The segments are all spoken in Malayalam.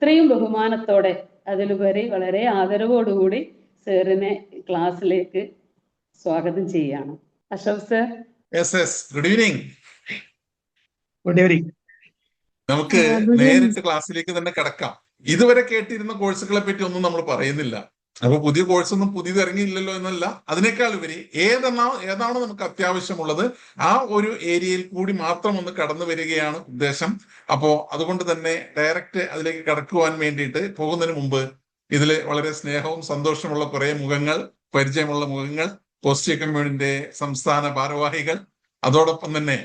ഇത്രയും ബഹുമാനത്തോടെ അതിലുപരി വളരെ ആദരവോടുകൂടി സാറിനെ ക്ലാസ്സിലേക്ക് സ്വാഗതം ചെയ്യാണ്. Ashok sir. Good evening. Good evening. നമുക്ക് നേരിട്ട് ക്ലാസ്സിലേക്ക് തന്നെ കിടക്കാം. ഇതുവരെ കേട്ടിരുന്ന കോഴ്സുകളെ പറ്റി ഒന്നും നമ്മൾ പറയുന്നില്ല. അപ്പൊ പുതിയ കോഴ്സൊന്നും പുതിയത് ഇറങ്ങിയില്ലല്ലോ എന്നല്ല, അതിനേക്കാൾ ഉപരി ഏതാണോ നമുക്ക് അത്യാവശ്യമുള്ളത് ആ ഒരു ഏരിയയിൽ കൂടി മാത്രം ഒന്ന് കടന്നു വരികയാണ് ഉദ്ദേശം. അപ്പോ അതുകൊണ്ട് തന്നെ ഡയറക്റ്റ് അതിലേക്ക് കടക്കുവാൻ വേണ്ടിയിട്ട് പോകുന്നതിന് മുമ്പ് ഇതിൽ വളരെ സ്നേഹവും സന്തോഷമുള്ള കുറെ മുഖങ്ങൾ, പരിചയമുള്ള മുഖങ്ങൾ, പോസിറ്റീവ് കമ്മ്യൂണിന്റെ സംസ്ഥാന ഭാരവാഹികൾ, അതോടൊപ്പം തന്നെ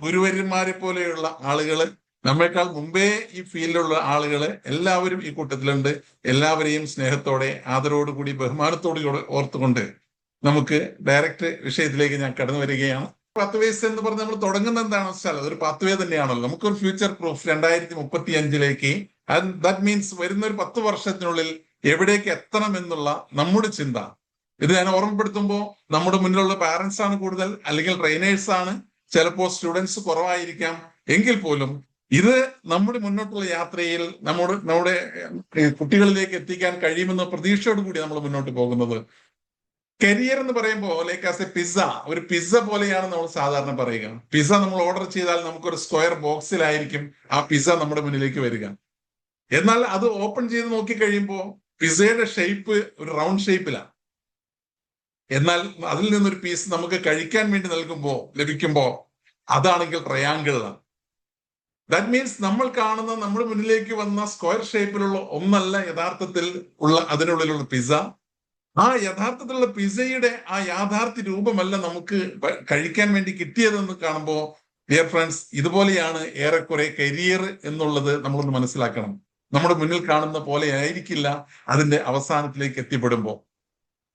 ഗുരുവര്യന്മാരെ പോലെയുള്ള ആളുകള്, നമ്മേക്കാൾ മുമ്പേ ഈ ഫീൽഡിലുള്ള ആളുകള് എല്ലാവരും ഈ കൂട്ടത്തിലുണ്ട്. എല്ലാവരെയും സ്നേഹത്തോടെ, ആദരവോടുകൂടി, ബഹുമാനത്തോടു കൂടി ഓർത്തുകൊണ്ട് നമുക്ക് ഡയറക്റ്റ് വിഷയത്തിലേക്ക് ഞാൻ കടന്നു വരികയാണ്. പാത്വേസ് എന്ന് പറഞ്ഞ് നമ്മൾ തുടങ്ങുന്നത് എന്താണെന്ന് വെച്ചാൽ അതൊരു പാത്വേ തന്നെയാണല്ലോ. നമുക്കൊരു ഫ്യൂച്ചർ പ്രൂഫ് 2035 ദാറ്റ് മീൻസ് വരുന്ന ഒരു 10 വർഷത്തിനുള്ളിൽ എവിടേക്ക് എത്തണം എന്നുള്ള നമ്മുടെ ചിന്ത. ഇത് ഞാൻ ഓർമ്മപ്പെടുത്തുമ്പോൾ നമ്മുടെ മുന്നിലുള്ള പാരന്റ്സ് ആണ് കൂടുതൽ, അല്ലെങ്കിൽ ട്രെയിനേഴ്സ് ആണ്, ചിലപ്പോൾ സ്റ്റുഡൻസ് കുറവായിരിക്കാം. എങ്കിൽ പോലും ഇത് നമ്മുടെ മുന്നോട്ടുള്ള യാത്രയിൽ നമ്മുടെ കുട്ടികളിലേക്ക് എത്തിക്കാൻ കഴിയുമെന്ന പ്രതീക്ഷയോട് കൂടി നമ്മൾ മുന്നോട്ട് പോകുന്നത്. കരിയർ എന്ന് പറയുമ്പോൾ ലൈക്ക് ആസ് എ പിസ്സ, ഒരു പിസ്സ പോലെയാണ് നമ്മൾ സാധാരണ പറയുക. പിസ്സ നമ്മൾ ഓർഡർ ചെയ്താൽ നമുക്കൊരു സ്ക്വയർ ബോക്സിലായിരിക്കും ആ പിസ്സ നമ്മുടെ മുന്നിലേക്ക് വരിക. എന്നാൽ അത് ഓപ്പൺ ചെയ്ത് നോക്കി കഴിയുമ്പോൾ പിസ്സയുടെ ഷേപ്പ് ഒരു റൗണ്ട് ഷേപ്പിലാണ്. എന്നാൽ അതിൽ നിന്നൊരു പീസ് നമുക്ക് കഴിക്കാൻ വേണ്ടി ലഭിക്കുമ്പോ അതാണെങ്കിൽ ട്രയാങ്കിളാണ്. ദാറ്റ് മീൻസ് നമ്മൾ കാണുന്ന നമ്മുടെ മുന്നിലേക്ക് വന്ന സ്ക്വയർ ഷേപ്പിലുള്ള ഒന്നല്ല യഥാർത്ഥത്തിൽ അതിനുള്ളിലുള്ള പിസ്സ. ആ യഥാർത്ഥത്തിലുള്ള പിസ്സയുടെ ആ യാഥാർത്ഥ്യ രൂപമല്ല നമുക്ക് കഴിക്കാൻ വേണ്ടി കിട്ടിയതെന്ന് കാണുമ്പോൾ ഡിയർ ഫ്രണ്ട്സ്, ഇതുപോലെയാണ് ഏറെക്കുറെ കരിയർ എന്നുള്ളത് നമ്മളൊന്ന് മനസ്സിലാക്കണം. നമ്മുടെ മുന്നിൽ കാണുന്ന പോലെ ആയിരിക്കില്ല അതിന്റെ അവസാനത്തിലേക്ക് എത്തിപ്പെടുമ്പോൾ.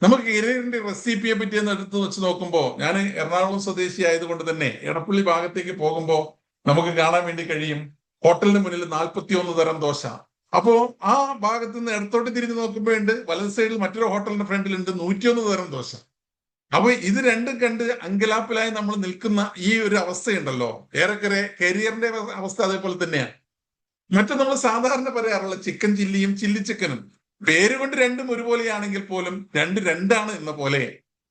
നമുക്ക് കരിയറിന്റെ റെസിപ്പിയെ പറ്റി ഒന്ന് എടുത്ത് വെച്ച് നോക്കുമ്പോൾ, ഞാൻ എറണാകുളം സ്വദേശി ആയതുകൊണ്ട് തന്നെ എടപ്പള്ളി ഭാഗത്തേക്ക് പോകുമ്പോൾ നമുക്ക് കാണാൻ വേണ്ടി കഴിയും ഹോട്ടലിന് മുന്നിൽ 41 തരം ദോശ. അപ്പോ ആ ഭാഗത്ത് നിന്ന് ഇടത്തോട്ട് തിരിഞ്ഞ് നോക്കുമ്പോഴുണ്ട് വലത് സൈഡിൽ മറ്റൊരു ഹോട്ടലിന്റെ ഫ്രണ്ടിലുണ്ട് 101 തരം ദോശ. അപ്പൊ ഇത് രണ്ടും കണ്ട് അങ്കലാപ്പിലായി നമ്മൾ നിൽക്കുന്ന ഈ ഒരു അവസ്ഥയുണ്ടല്ലോ, ഏറെക്കുറെ കരിയറിന്റെ അവസ്ഥ അതേപോലെ തന്നെയാണ്. മറ്റു നമ്മൾ സാധാരണ പറയാറുള്ള ചിക്കൻ ചില്ലിയും ചില്ലി ചിക്കനും പേരുകൊണ്ട് രണ്ടും ഒരുപോലെയാണെങ്കിൽ പോലും രണ്ടാണ് എന്ന പോലെ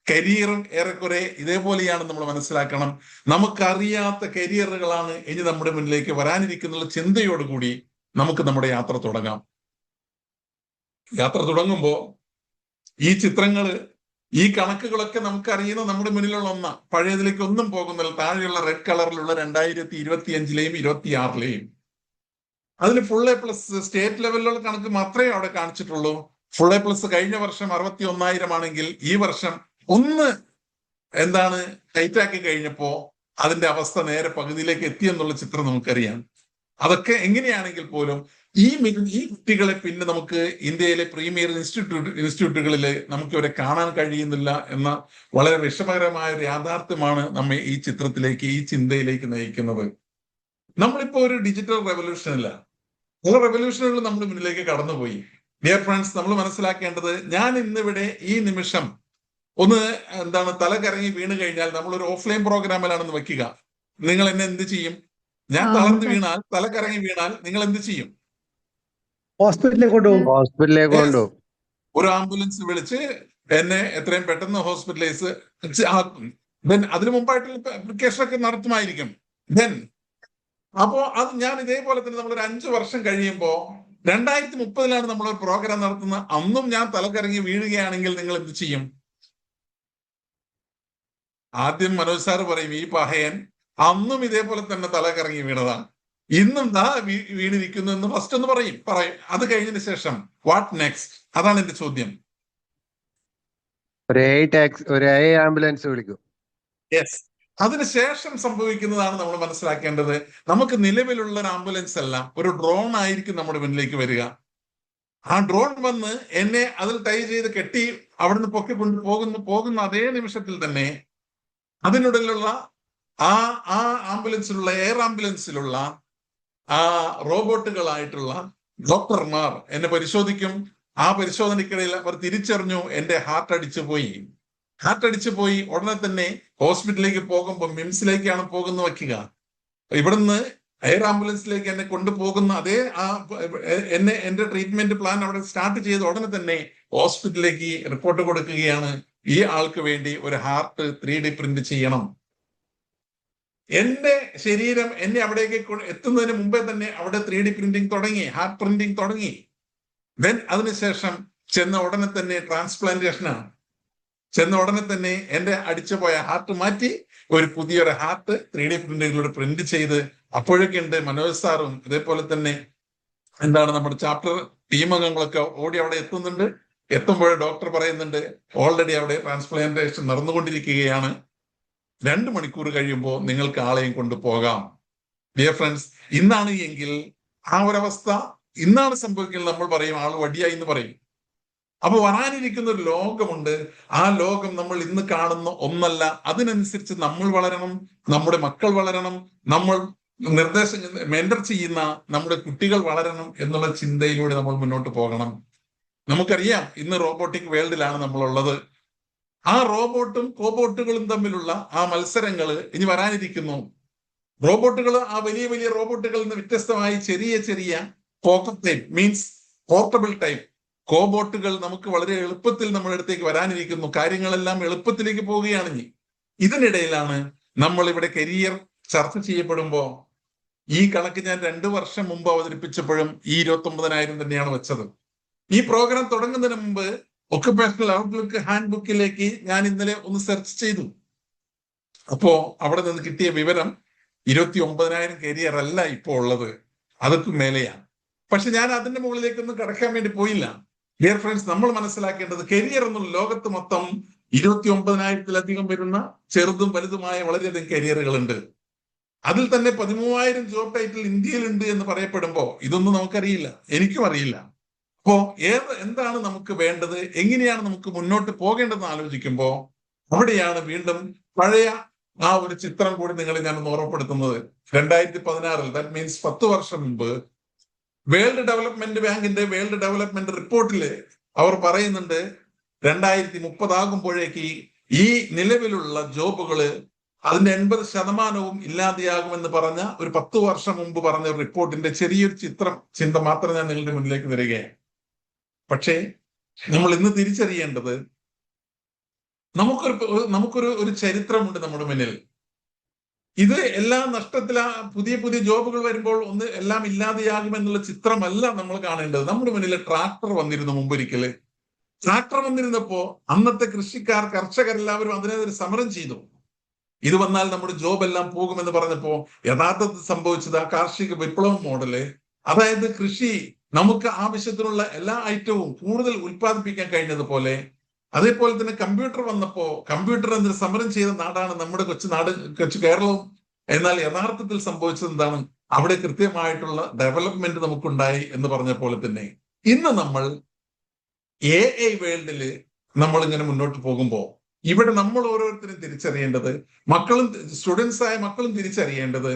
കരിയറും ഏറെക്കുറെ ഇതേപോലെയാണ് നമ്മൾ മനസ്സിലാക്കണം. നമുക്കറിയാത്ത കരിയറുകളാണ് ഇനി നമ്മുടെ മുന്നിലേക്ക് വരാനിരിക്കുന്ന ചിന്തയോടുകൂടി നമുക്ക് നമ്മുടെ യാത്ര തുടങ്ങാം. യാത്ര തുടങ്ങുമ്പോൾ ഈ ചിത്രങ്ങള്, ഈ കണക്കുകളൊക്കെ നമുക്കറിയുന്ന നമ്മുടെ മുന്നിലുള്ള ഒന്നാ. പഴയതിലേക്ക് ഒന്നും പോകുന്നില്ല. താഴെയുള്ള റെഡ് കളറിലുള്ള 2025-ലെയും 26-ലെയും അതിൽ ഫുൾ എ പ്ലസ് സ്റ്റേറ്റ് ലെവലിലുള്ള കണക്ക് മാത്രമേ അവിടെ കാണിച്ചിട്ടുള്ളൂ. ഫുൾ എ പ്ലസ് കഴിഞ്ഞ വർഷം 61,000 ആണെങ്കിൽ ഈ വർഷം ഒന്ന് ടൈറ്റാക്കി കഴിഞ്ഞപ്പോ അതിന്റെ അവസ്ഥ നേരെ പകുതിയിലേക്ക് എത്തിയെന്നുള്ള ചിത്രം നമുക്കറിയാം. അതൊക്കെ എങ്ങനെയാണെങ്കിൽ പോലും ഈ കുട്ടികളെ പിന്നെ നമുക്ക് ഇന്ത്യയിലെ പ്രീമിയർ ഇൻസ്റ്റിറ്റ്യൂട്ടുകളിൽ നമുക്ക് ഇവരെ കാണാൻ കഴിയുന്നില്ല എന്ന വളരെ വിഷമകരമായ ഒരു യാഥാർത്ഥ്യമാണ് നമ്മെ ഈ ചിത്രത്തിലേക്ക്, ഈ ചിന്തയിലേക്ക് നയിക്കുന്നത്. നമ്മളിപ്പോ ഒരു ഡിജിറ്റൽ റെവല്യൂഷനില്ല, പല റെവല്യൂഷനുകൾ നമ്മുടെ മുന്നിലേക്ക് കടന്നുപോയി. ഡിയർ ഫ്രണ്ട്സ്, നമ്മൾ മനസ്സിലാക്കേണ്ടത്, ഞാൻ ഇന്നിവിടെ ഈ നിമിഷം ഒന്ന് തല കറങ്ങി വീണ് കഴിഞ്ഞാൽ, നമ്മളൊരു ഓഫ്ലൈൻ പ്രോഗ്രാമിലാണെന്ന് വെക്കുക, നിങ്ങൾ എന്നെ എന്ത് ചെയ്യും? ഞാൻ തളർന്നു വീണാൽ, തല കറങ്ങി വീണാൽ നിങ്ങൾ എന്ത് ചെയ്യും? ഹോസ്പിറ്റലിലേക്ക് കൊണ്ടുപോകും. ഒരു ആംബുലൻസ് വിളിച്ച് എന്നെ എത്രയും പെട്ടെന്ന് ഹോസ്പിറ്റലൈസ് ആക്കും. അതിനു മുമ്പായിട്ടുള്ള അപ്ലിക്കേഷൻ ഒക്കെ നടത്തുമായിരിക്കും. അപ്പോ അത് ഞാൻ ഇതേപോലെ തന്നെ നമ്മളൊരു 5 വർഷം കഴിയുമ്പോ 2030 നമ്മളൊരു പ്രോഗ്രാം നടത്തുന്നത്. അന്നും ഞാൻ തലകറങ്ങി വീഴുകയാണെങ്കിൽ നിങ്ങൾ എന്ത് ചെയ്യും? ആദ്യം മനോജ് സാറ് പറയും, ഈ പഹയൻ അന്നും ഇതേപോലെ തന്നെ തലകറങ്ങി വീണതാണ്, ഇന്നും വീണിരിക്കുന്നു എന്ന് ഫസ്റ്റ് ഒന്ന് പറയും. അത് കഴിഞ്ഞതിന് ശേഷം വാട്ട് നെക്സ്റ്റ്? അതാണ് എന്റെ ചോദ്യം. ഒരു ആംബുലൻസ് വിളിക്കും. യെസ്, അതിനുശേഷം സംഭവിക്കുന്നതാണ് നമ്മൾ മനസ്സിലാക്കേണ്ടത്. നമുക്ക് നിലവിലുള്ള ഒരു ആംബുലൻസ് അല്ല, ഒരു ഡ്രോൺ ആയിരിക്കും നമ്മുടെ മുന്നിലേക്ക് വരിക. ആ ഡ്രോൺ വന്ന് എന്നെ അതിൽ ടൈ ചെയ്ത് കെട്ടി അവിടുന്ന് പൊക്കിക്കൊണ്ട് പോകുന്ന അതേ നിമിഷത്തിൽ തന്നെ അതിനുള്ളിലുള്ള ആ ആംബുലൻസിലുള്ള, എയർ ആംബുലൻസിലുള്ള ആ റോബോട്ടുകളായിട്ടുള്ള ഡോക്ടർമാർ എന്നെ പരിശോധിക്കും. ആ പരിശോധനയ്ക്കിടയിൽ അവർ തിരിച്ചറിഞ്ഞു എന്റെ ഹാർട്ട് അടിച്ചു പോയി. ഉടനെ തന്നെ ഹോസ്പിറ്റലിലേക്ക് പോകുമ്പോൾ, മിംസിലേക്കാണ് പോകുന്ന വയ്ക്കുക, ഇവിടുന്ന് എയർ ആംബുലൻസിലേക്ക് എന്നെ കൊണ്ടുപോകുന്ന അതേ എന്റെ ട്രീറ്റ്മെന്റ് പ്ലാൻ അവിടെ സ്റ്റാർട്ട് ചെയ്ത ഉടനെ തന്നെ ഹോസ്പിറ്റലിലേക്ക് റിപ്പോർട്ട് കൊടുക്കുകയാണ്, ഈ ആൾക്ക് വേണ്ടി ഒരു ഹാർട്ട് 3D പ്രിന്റ് ചെയ്യണം. എന്റെ ശരീരം എന്നെ അവിടേക്ക് എത്തുന്നതിന് മുമ്പേ തന്നെ അവിടെ 3D പ്രിന്റിംഗ് തുടങ്ങി, ഹാർട്ട് പ്രിന്റിംഗ് തുടങ്ങി. ദെൻ അതിനുശേഷം ചെന്ന ഉടനെ തന്നെ ട്രാൻസ്പ്ലാന്റേഷനാണ്. ചെന്ന ഉടനെ തന്നെ എന്റെ അടിച്ചുപോയ ഹാർട്ട് മാറ്റി ഒരു പുതിയൊരു ഹാർട്ട് 3D പ്രിന്റിങ്ങിലൂടെ പ്രിന്റ് ചെയ്ത് അപ്പോഴൊക്കെ ഉണ്ട് മനോജ് സാറും അതേപോലെ തന്നെ നമ്മുടെ ചാപ്റ്റർ ടീം അംഗങ്ങളൊക്കെ ഓടി അവിടെ എത്തുന്നുണ്ട്. എത്തുമ്പോൾ ഡോക്ടർ പറയുന്നുണ്ട് ഓൾറെഡി അവിടെ ട്രാൻസ്പ്ലാന്റേഷൻ നടന്നുകൊണ്ടിരിക്കുകയാണ്, 2 മണിക്കൂർ കഴിയുമ്പോൾ നിങ്ങൾക്ക് ആളെയും കൊണ്ടുപോകാം. ഡിയർ ഫ്രണ്ട്സ്, ഇന്നാണ് എങ്കിൽ ആ ഒരവസ്ഥ ഇന്നാണ് സംഭവിക്കുന്നത്. നമ്മൾ പറയും ആള് വടിയായി എന്ന് പറയും. അപ്പൊ വരാനിരിക്കുന്ന ഒരു ലോകമുണ്ട്. ആ ലോകം നമ്മൾ ഇന്ന് കാണുന്ന ഒന്നല്ല. അതിനനുസരിച്ച് നമ്മൾ വളരണം, നമ്മുടെ മക്കൾ വളരണം, നമ്മൾ മെന്റർ ചെയ്യുന്ന നമ്മുടെ കുട്ടികൾ വളരണം എന്നുള്ള ചിന്തയിലൂടെ നമ്മൾ മുന്നോട്ട് പോകണം. നമുക്കറിയാം ഇന്ന് റോബോട്ടിക് വേൾഡിലാണ് നമ്മളുള്ളത്. ആ റോബോട്ടും കോബോട്ടുകളും തമ്മിലുള്ള ആ മത്സരങ്ങൾ ഇനി വരാനിരിക്കുന്നു. റോബോട്ടുകൾ ആ വലിയ വലിയ റോബോട്ടുകളിൽ നിന്ന് വ്യത്യസ്തമായി ചെറിയ ചെറിയ pocket type means portable type കോബോട്ടുകൾ നമുക്ക് വളരെ എളുപ്പത്തിൽ നമ്മുടെ അടുത്തേക്ക് വരാനിരിക്കുന്നു. കാര്യങ്ങളെല്ലാം എളുപ്പത്തിലേക്ക് പോവുകയാണ്. ഇനി ഇതിനിടയിലാണ് നമ്മൾ ഇവിടെ കരിയർ ചർച്ച ചെയ്യപ്പെടുമ്പോൾ ഈ കണക്ക് ഞാൻ 2 വർഷം മുമ്പ് അവതരിപ്പിച്ചപ്പോഴും ഈ 29,000 തന്നെയാണ് വെച്ചത്. ഈ പ്രോഗ്രാം തുടങ്ങുന്നതിന് മുമ്പ് ഒക്കുപേഷണൽ ഔട്ട്ലുക്ക് ഹാൻഡ് ബുക്കിലേക്ക് ഞാൻ ഇന്നലെ ഒന്ന് സെർച്ച് ചെയ്തു. അപ്പോ അവിടെ നിന്ന് കിട്ടിയ വിവരം 29,000 കരിയർ അല്ല ഇപ്പോൾ ഉള്ളത്, അതൊക്കെ മേലെയാണ്. പക്ഷെ ഞാൻ അതിന്റെ മുകളിലേക്കൊന്നും കടക്കാൻ വേണ്ടി പോയില്ല. ഡിയർ ഫ്രണ്ട്സ്, നമ്മൾ മനസ്സിലാക്കേണ്ടത് കരിയർ എന്നുള്ള ലോകത്ത് മൊത്തം 29,000-ലധികം വരുന്ന ചെറുതും വലുതുമായ വളരെയധികം കരിയറുകളുണ്ട്. അതിൽ തന്നെ 13,000 ജോബ് ടൈറ്റിൽ ഇന്ത്യയിലുണ്ട് എന്ന് പറയപ്പെടുമ്പോൾ ഇതൊന്നും നമുക്കറിയില്ല, എനിക്കും അറിയില്ല. അപ്പോ എന്താണ് നമുക്ക് വേണ്ടത്, എങ്ങനെയാണ് നമുക്ക് മുന്നോട്ട് പോകേണ്ടതെന്ന് ആലോചിക്കുമ്പോൾ അവിടെയാണ് വീണ്ടും പഴയ ആ ഒരു ചിത്രം കൂടി നിങ്ങളെ ഞാൻ ഓർമ്മപ്പെടുത്തുന്നത്. 2016 ദാറ്റ് മീൻസ് 10 വർഷം മുമ്പ് വേൾഡ് ഡെവലപ്മെന്റ് ബാങ്കിന്റെ വേൾഡ് ഡെവലപ്മെന്റ് റിപ്പോർട്ടില് അവർ പറയുന്നുണ്ട് 2030 ആകുമ്പോഴേക്ക് ഈ നിലവിലുള്ള ജോബുകള് അതിന്റെ 80% ഇല്ലാതെയാകുമെന്ന് പറഞ്ഞ ഒരു 10 വർഷം മുമ്പ് പറഞ്ഞ റിപ്പോർട്ടിന്റെ ചെറിയൊരു ചിന്ത മാത്രം ഞാൻ നിങ്ങളുടെ മുന്നിലേക്ക് വരികയാണ്. പക്ഷേ നമ്മൾ ഇന്ന് തിരിച്ചറിയേണ്ടത് നമുക്കൊരു ചരിത്രമുണ്ട് നമ്മുടെ മുന്നിൽ. ഇത് എല്ലാം പുതിയ പുതിയ ജോബുകൾ വരുമ്പോൾ എല്ലാം ഇല്ലാതെയാകുമെന്നുള്ള ചിത്രമല്ല നമ്മൾ കാണേണ്ടത്. നമ്മുടെ മുന്നിൽ ട്രാക്ടർ വന്നിരുന്നു. മുമ്പൊരിക്കല് ട്രാക്ടർ വന്നിരുന്നപ്പോ അന്നത്തെ കർഷകരെല്ലാവരും അതിനെതിരെ സമരം ചെയ്തു. ഇത് വന്നാൽ നമ്മുടെ ജോബ് എല്ലാം പോകുമെന്ന് പറഞ്ഞപ്പോ യഥാർത്ഥത്തിൽ സംഭവിച്ചത് ആ കാർഷിക വിപ്ലവം മോഡല്, അതായത് കൃഷി നമുക്ക് ആവശ്യത്തിനുള്ള എല്ലാ ഐറ്റവും കൂടുതൽ ഉൽപ്പാദിപ്പിക്കാൻ കഴിഞ്ഞതുപോലെ, അതേപോലെ തന്നെ കമ്പ്യൂട്ടർ വന്നപ്പോ കമ്പ്യൂട്ടറിനെതിരെ സമരം ചെയ്ത നാടാണ് നമ്മുടെ കൊച്ചു കേരളവും. എന്നാൽ യഥാർത്ഥത്തിൽ സംഭവിച്ചത് എന്താണ്, അവിടെ കൃത്യമായിട്ടുള്ള ഡെവലപ്മെന്റ് നമുക്കുണ്ടായി എന്ന് പറഞ്ഞ പോലെ തന്നെ ഇന്ന് നമ്മൾ AI വേൾഡില് നമ്മൾ ഇങ്ങനെ മുന്നോട്ട് പോകുമ്പോൾ ഇവിടെ നമ്മൾ ഓരോരുത്തരും തിരിച്ചറിയേണ്ടത്, സ്റ്റുഡൻസായ മക്കളും തിരിച്ചറിയേണ്ടത്,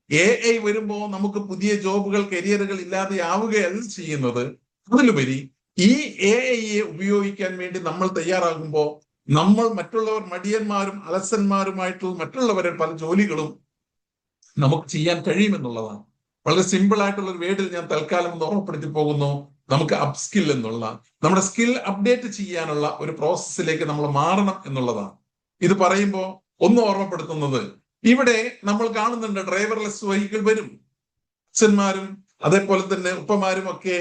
AI വരുമ്പോ നമുക്ക് പുതിയ ജോബുകൾ കരിയറുകൾ ഇല്ലാതെയാവുകയല്ല ചെയ്യുന്നത്. അതിലുപരി ഈ AIയെ ഉപയോഗിക്കാൻ വേണ്ടി നമ്മൾ തയ്യാറാകുമ്പോൾ നമ്മൾ മറ്റുള്ളവർ മടിയന്മാരും അലസന്മാരുമായിട്ടുള്ള മറ്റുള്ളവരെ പല ജോലികളും നമുക്ക് ചെയ്യാൻ കഴിയുമെന്നുള്ളതാണ്. വളരെ സിമ്പിൾ ആയിട്ടുള്ള ഒരു വേർഡിൽ ഞാൻ തൽക്കാലം ഒന്ന് ഓർമ്മപ്പെടുത്തി പോകുന്നു. നമുക്ക് അപ്സ്കിൽ എന്നുള്ള നമ്മുടെ സ്കിൽ അപ്ഡേറ്റ് ചെയ്യാനുള്ള ഒരു പ്രോസസ്സിലേക്ക് നമ്മൾ മാറണം എന്നുള്ളതാണ്. ഇത് പറയുമ്പോൾ ഒന്ന് ഓർമ്മപ്പെടുത്തുന്നത്, ഇവിടെ നമ്മൾ കാണുന്നുണ്ട് ഡ്രൈവർലെസ് വെഹിക്കിൾ വരും. അച്ഛന്മാരും അതേപോലെ തന്നെ ഉപ്പമാരും ഒക്കെ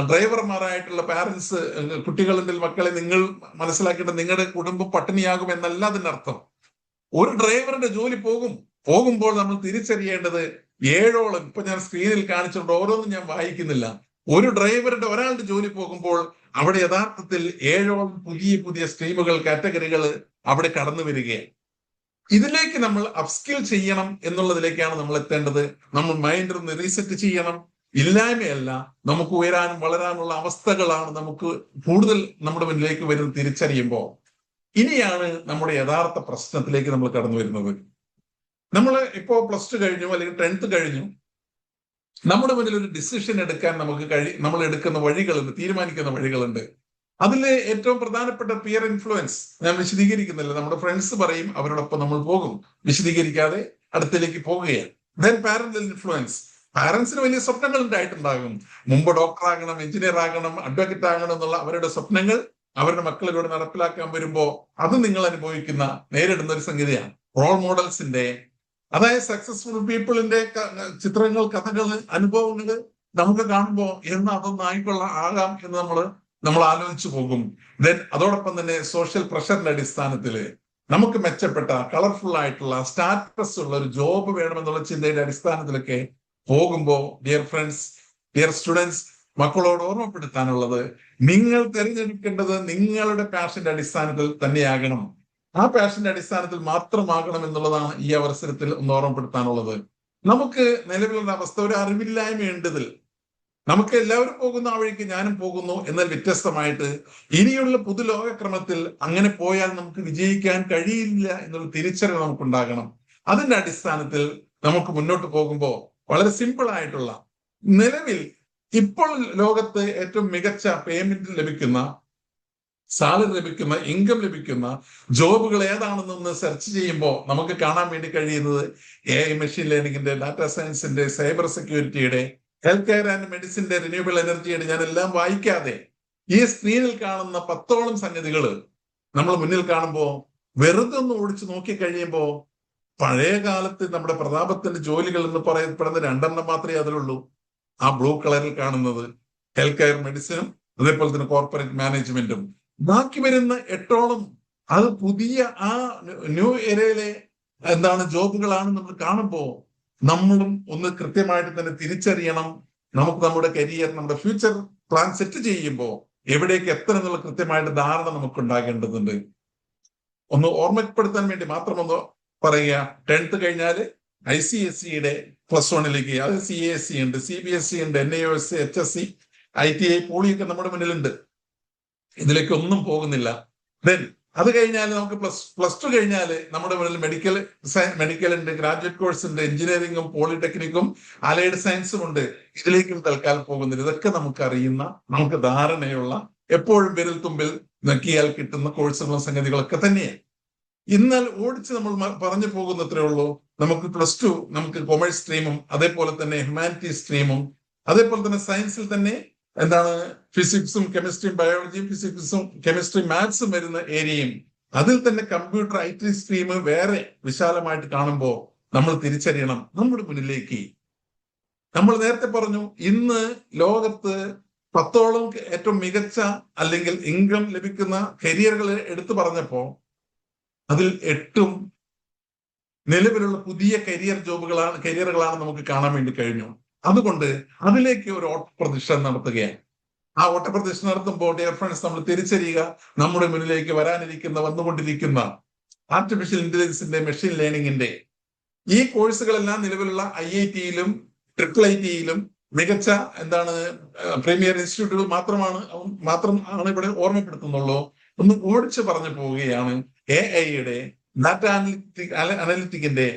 ഡ്രൈവർമാരായിട്ടുള്ള പാരന്റ്സ് കുട്ടികളുടെ മക്കളെ നിങ്ങൾ മനസ്സിലാക്കേണ്ടത് നിങ്ങളുടെ കുടുംബം പട്ടിണിയാകും എന്നല്ല അതിന്റെ അർത്ഥം. ഒരു ഡ്രൈവറുടെ ജോലി പോകുമ്പോൾ നമ്മൾ തിരിച്ചറിയേണ്ടത് 7ഓളം, ഇപ്പൊ ഞാൻ സ്ക്രീനിൽ കാണിച്ചിട്ടുണ്ട്, ഓരോന്നും ഞാൻ വായിക്കുന്നില്ല. ഒരാളുടെ ജോലി പോകുമ്പോൾ അവിടെ യഥാർത്ഥത്തിൽ 7ഓളം പുതിയ പുതിയ സ്ട്രീമുകൾ കാറ്റഗറികൾ അവിടെ കടന്നു വരികയാണ്. ഇതിലേക്ക് നമ്മൾ അപ്സ്കിൽ ചെയ്യണം എന്നുള്ളതിലേക്കാണ് നമ്മൾ എത്തേണ്ടത്. നമ്മൾ മൈൻഡ് ഒന്ന് റീസെറ്റ് ചെയ്യണം. ഇല്ലായ്മയല്ല, നമുക്ക് ഉയരാനും വളരാനുള്ള അവസ്ഥകളാണ് നമുക്ക് കൂടുതൽ നമ്മുടെ മുന്നിലേക്ക് വരുന്നത് തിരിച്ചറിയുമ്പോൾ. ഇനിയാണ് നമ്മുടെ യഥാർത്ഥ പ്രശ്നത്തിലേക്ക് നമ്മൾ കടന്നു വരുന്നത്. നമ്മൾ ഇപ്പോ +2 കഴിഞ്ഞു അല്ലെങ്കിൽ 10th കഴിഞ്ഞു. നമ്മുടെ മുന്നിൽ ഒരു ഡിസിഷൻ എടുക്കാൻ നമ്മൾ എടുക്കുന്ന വഴികളുണ്ട്, തീരുമാനിക്കുന്ന വഴികളുണ്ട്. അതിൽ ഏറ്റവും പ്രധാനപ്പെട്ട പിയർ ഇൻഫ്ലുവൻസ് ഞാൻ വിശദീകരിക്കുന്നില്ല. നമ്മുടെ ഫ്രണ്ട്സ് പറയും, അവരോടൊപ്പം നമ്മൾ പോകും, വിശദീകരിക്കാതെ അടുത്തേക്ക് പോകുകയാണ്. Then parental influence. പാരന്റ്സിന് വലിയ സ്വപ്നങ്ങൾ ഉണ്ടായിട്ടുണ്ടാകും. മുമ്പ് ഡോക്ടർ ആകണം, എഞ്ചിനീയർ ആകണം, അഡ്വക്കേറ്റ് ആകണം എന്നുള്ള അവരുടെ സ്വപ്നങ്ങൾ അവരുടെ മക്കളിലൂടെ നടപ്പിലാക്കാൻ വരുമ്പോ അത് നിങ്ങൾ അനുഭവിക്കുന്ന നേരിടുന്ന ഒരു സംഗതിയാണ്. റോൾ മോഡൽസിന്റെ, അതായത് സക്സസ്ഫുൾ പീപ്പിളിന്റെ ചിത്രങ്ങൾ, കഥകൾ, അനുഭവങ്ങൾ നമുക്ക് കാണുമ്പോൾ എന്ന് അതൊന്നും ആകാം എന്ന് നമ്മൾ ആലോചിച്ചു പോകും. ദെൻ അതോടൊപ്പം തന്നെ സോഷ്യൽ പ്രഷറിന്റെ അടിസ്ഥാനത്തില് നമുക്ക് മെച്ചപ്പെട്ട കളർഫുൾ ആയിട്ടുള്ള സ്റ്റാറ്റസ് ഉള്ള ഒരു ജോബ് വേണമെന്നുള്ള ചിന്തയുടെ അടിസ്ഥാനത്തിലൊക്കെ പോകുമ്പോ ഡിയർ ഫ്രണ്ട്സ്, ഡിയർ സ്റ്റുഡൻസ്, മക്കളോട് ഓർമ്മപ്പെടുത്താനുള്ളത്, നിങ്ങൾ തിരഞ്ഞെടുക്കേണ്ടത് നിങ്ങളുടെ പാഷന്റെ അടിസ്ഥാനത്തിൽ തന്നെയാകണം. ആ പാഷന്റെ അടിസ്ഥാനത്തിൽ മാത്രമാകണം എന്നുള്ളതാണ് ഈ അവസരത്തിൽ ഒന്ന് ഓർമ്മപ്പെടുത്താനുള്ളത്. നമുക്ക് നിലവിലുള്ള അവസ്ഥ ഒരു അറിവില്ലായ്മയുണ്ടതിൽ. നമുക്ക് എല്ലാവരും പോകുന്ന ആ വഴിക്ക് ഞാനും പോകുന്നു എന്നാൽ വ്യത്യസ്തമായിട്ട് ഇനിയുള്ള പുതുലോകക്രമത്തിൽ അങ്ങനെ പോയാൽ നമുക്ക് വിജയിക്കാൻ കഴിയില്ല എന്നുള്ള തിരിച്ചറിവ് നമുക്കുണ്ടാകണം. അതിന്റെ അടിസ്ഥാനത്തിൽ നമുക്ക് മുന്നോട്ട് പോകുമ്പോൾ വളരെ സിമ്പിൾ ആയിട്ടുള്ള, നിലവിൽ ഇപ്പോൾ ലോകത്ത് ഏറ്റവും മികച്ച പേയ്മെന്റ് ലഭിക്കുന്ന, സാലറി ലഭിക്കുന്ന, ഇൻകം ലഭിക്കുന്ന ജോബുകൾ ഏതാണെന്നൊന്ന് സെർച്ച് ചെയ്യുമ്പോൾ നമുക്ക് കാണാൻ വേണ്ടി കഴിയുന്നത് AI, മെഷീൻ ലേണിംഗിന്റെ, ഡാറ്റാ സയൻസിന്റെ, സൈബർ സെക്യൂരിറ്റിയുടെ, ഹെൽത്ത് കെയർ ആൻഡ് മെഡിസിന്റെ, റിന്യൂവബിൾ എനർജിയുടെ, ഞാൻ എല്ലാം വായിക്കാതെ ഈ സ്ക്രീനിൽ കാണുന്ന 10ഓളം സംഗതികൾ നമ്മൾ മുന്നിൽ കാണുമ്പോൾ വെറുതെ ഒന്ന് ഓടിച്ചു നോക്കി കഴിയുമ്പോൾ പഴയ കാലത്ത് നമ്മുടെ പ്രതാപത്തിന്റെ ജോലികൾ എന്ന് പറയപ്പെടുന്ന 2 മാത്രമേ അതിലുള്ളൂ. ആ ബ്ലൂ കളറിൽ കാണുന്നത് ഹെൽത്ത് കെയർ മെഡിസിനും അതേപോലെ തന്നെ കോർപ്പറേറ്റ് മാനേജ്മെന്റും. ബാക്കി വരുന്ന 8ഓളം അത് പുതിയ ആ ന്യൂ എരയിലെ ജോബുകളാണ് നമ്മൾ കാണുമ്പോൾ നമ്മളും ഒന്ന് കൃത്യമായിട്ട് തന്നെ തിരിച്ചറിയണം. നമുക്ക് നമ്മുടെ കരിയർ, നമ്മുടെ ഫ്യൂച്ചർ പ്ലാൻ സെറ്റ് ചെയ്യുമ്പോൾ എവിടേക്ക് എത്തണം എന്നുള്ള കൃത്യമായിട്ട് ധാരണ നമുക്ക് ഉണ്ടാകേണ്ടതുണ്ട്. ഒന്ന് ഓർമ്മപ്പെടുത്താൻ വേണ്ടി മാത്രം ഒന്ന് പറയുക, 10th കഴിഞ്ഞാല് ICSEയുടെ +1ലേക്ക്, അത് CASE ഉണ്ട്, CBSE ഉണ്ട്, NIOS, HSC, ITI, പോളിയൊക്കെ നമ്മുടെ മുന്നിലുണ്ട്. ഇതിലേക്ക് ഒന്നും പോകുന്നില്ല. ദെൻ അത് കഴിഞ്ഞാൽ നമുക്ക് പ്ലസ് 2 കഴിഞ്ഞാൽ നമ്മുടെ മുന്നിൽ മെഡിക്കൽ ഉണ്ട്, ഗ്രാജുവേറ്റ് കോഴ്സ് ഉണ്ട്, എഞ്ചിനീയറിംഗും പോളിടെക്നിക്കും അലൈഡ് സയൻസും ഉണ്ട്. ഇതിലേക്കും തൽക്കാലം പോകുന്നില്ല. ഇതൊക്കെ നമുക്ക് അറിയുന്ന, നമുക്ക് ധാരണയുള്ള, എപ്പോഴും വിരൽ തുമ്പിൽ നോക്കിയാൽ കിട്ടുന്ന കോഴ്സുകളും സംഗതികളൊക്കെ തന്നെയാണ്. എന്നാൽ ഓടിച്ച് നമ്മൾ പറഞ്ഞു പോകുന്നത്രേ ഉള്ളൂ. നമുക്ക് +2 നമുക്ക് കൊമേഴ്സ് സ്ട്രീമും അതേപോലെ തന്നെ ഹ്യൂമാനിറ്റീസ് സ്ട്രീമും അതേപോലെ തന്നെ സയൻസിൽ തന്നെ ഫിസിക്സും കെമിസ്ട്രിയും, ബയോളജിയും ഫിസിക്സും കെമിസ്ട്രി മാത്സും വരുന്ന ഏരിയയും, അതിൽ തന്നെ കമ്പ്യൂട്ടർ IT സ്ട്രീം വേറെ വിശാലമായിട്ട് കാണുമ്പോൾ നമ്മൾ തിരിച്ചറിയണം നമ്മുടെ മുന്നിലേക്ക്. നമ്മൾ നേരത്തെ പറഞ്ഞു, ഇന്ന് ലോകത്ത് 10ഓളം ഏറ്റവും മികച്ച അല്ലെങ്കിൽ ഇൻകം ലഭിക്കുന്ന കരിയറുകൾ എടുത്തു പറഞ്ഞപ്പോ അതിൽ 8ഉം നിലവിലുള്ള പുതിയ കരിയറുകളാണ് നമുക്ക് കാണാൻ വേണ്ടി കഴിഞ്ഞു. അതുകൊണ്ട് അതിലേക്ക് ഒരു ഓട്ടപ്രദക്ഷിണം നടത്തുകയാണ്. ആ ഓട്ടപ്രദക്ഷിണം നടത്തുമ്പോൾ ഡിയർ ഫ്രണ്ട്സ്, നമ്മൾ തിരിച്ചറിയുക, നമ്മുടെ മുന്നിലേക്ക് വന്നുകൊണ്ടിരിക്കുന്ന ആർട്ടിഫിഷ്യൽ ഇന്റലിജൻസിന്റെ, മെഷീൻ ലേണിംഗിന്റെ ഈ കോഴ്സുകളെല്ലാം നിലവിലുള്ള IITയിലും IIITയിലും മികച്ച പ്രീമിയർ ഇൻസ്റ്റിറ്റ്യൂട്ടുകൾ മാത്രമാണ് ഇവിടെ ഓർമ്മപ്പെടുത്തുന്നുള്ളൂ. ഒന്ന് ഓടിച്ചു പറഞ്ഞു പോവുകയാണ്. AI-യുടെ, ഡാറ്റ അനലിറ്റിക്കിന്റെ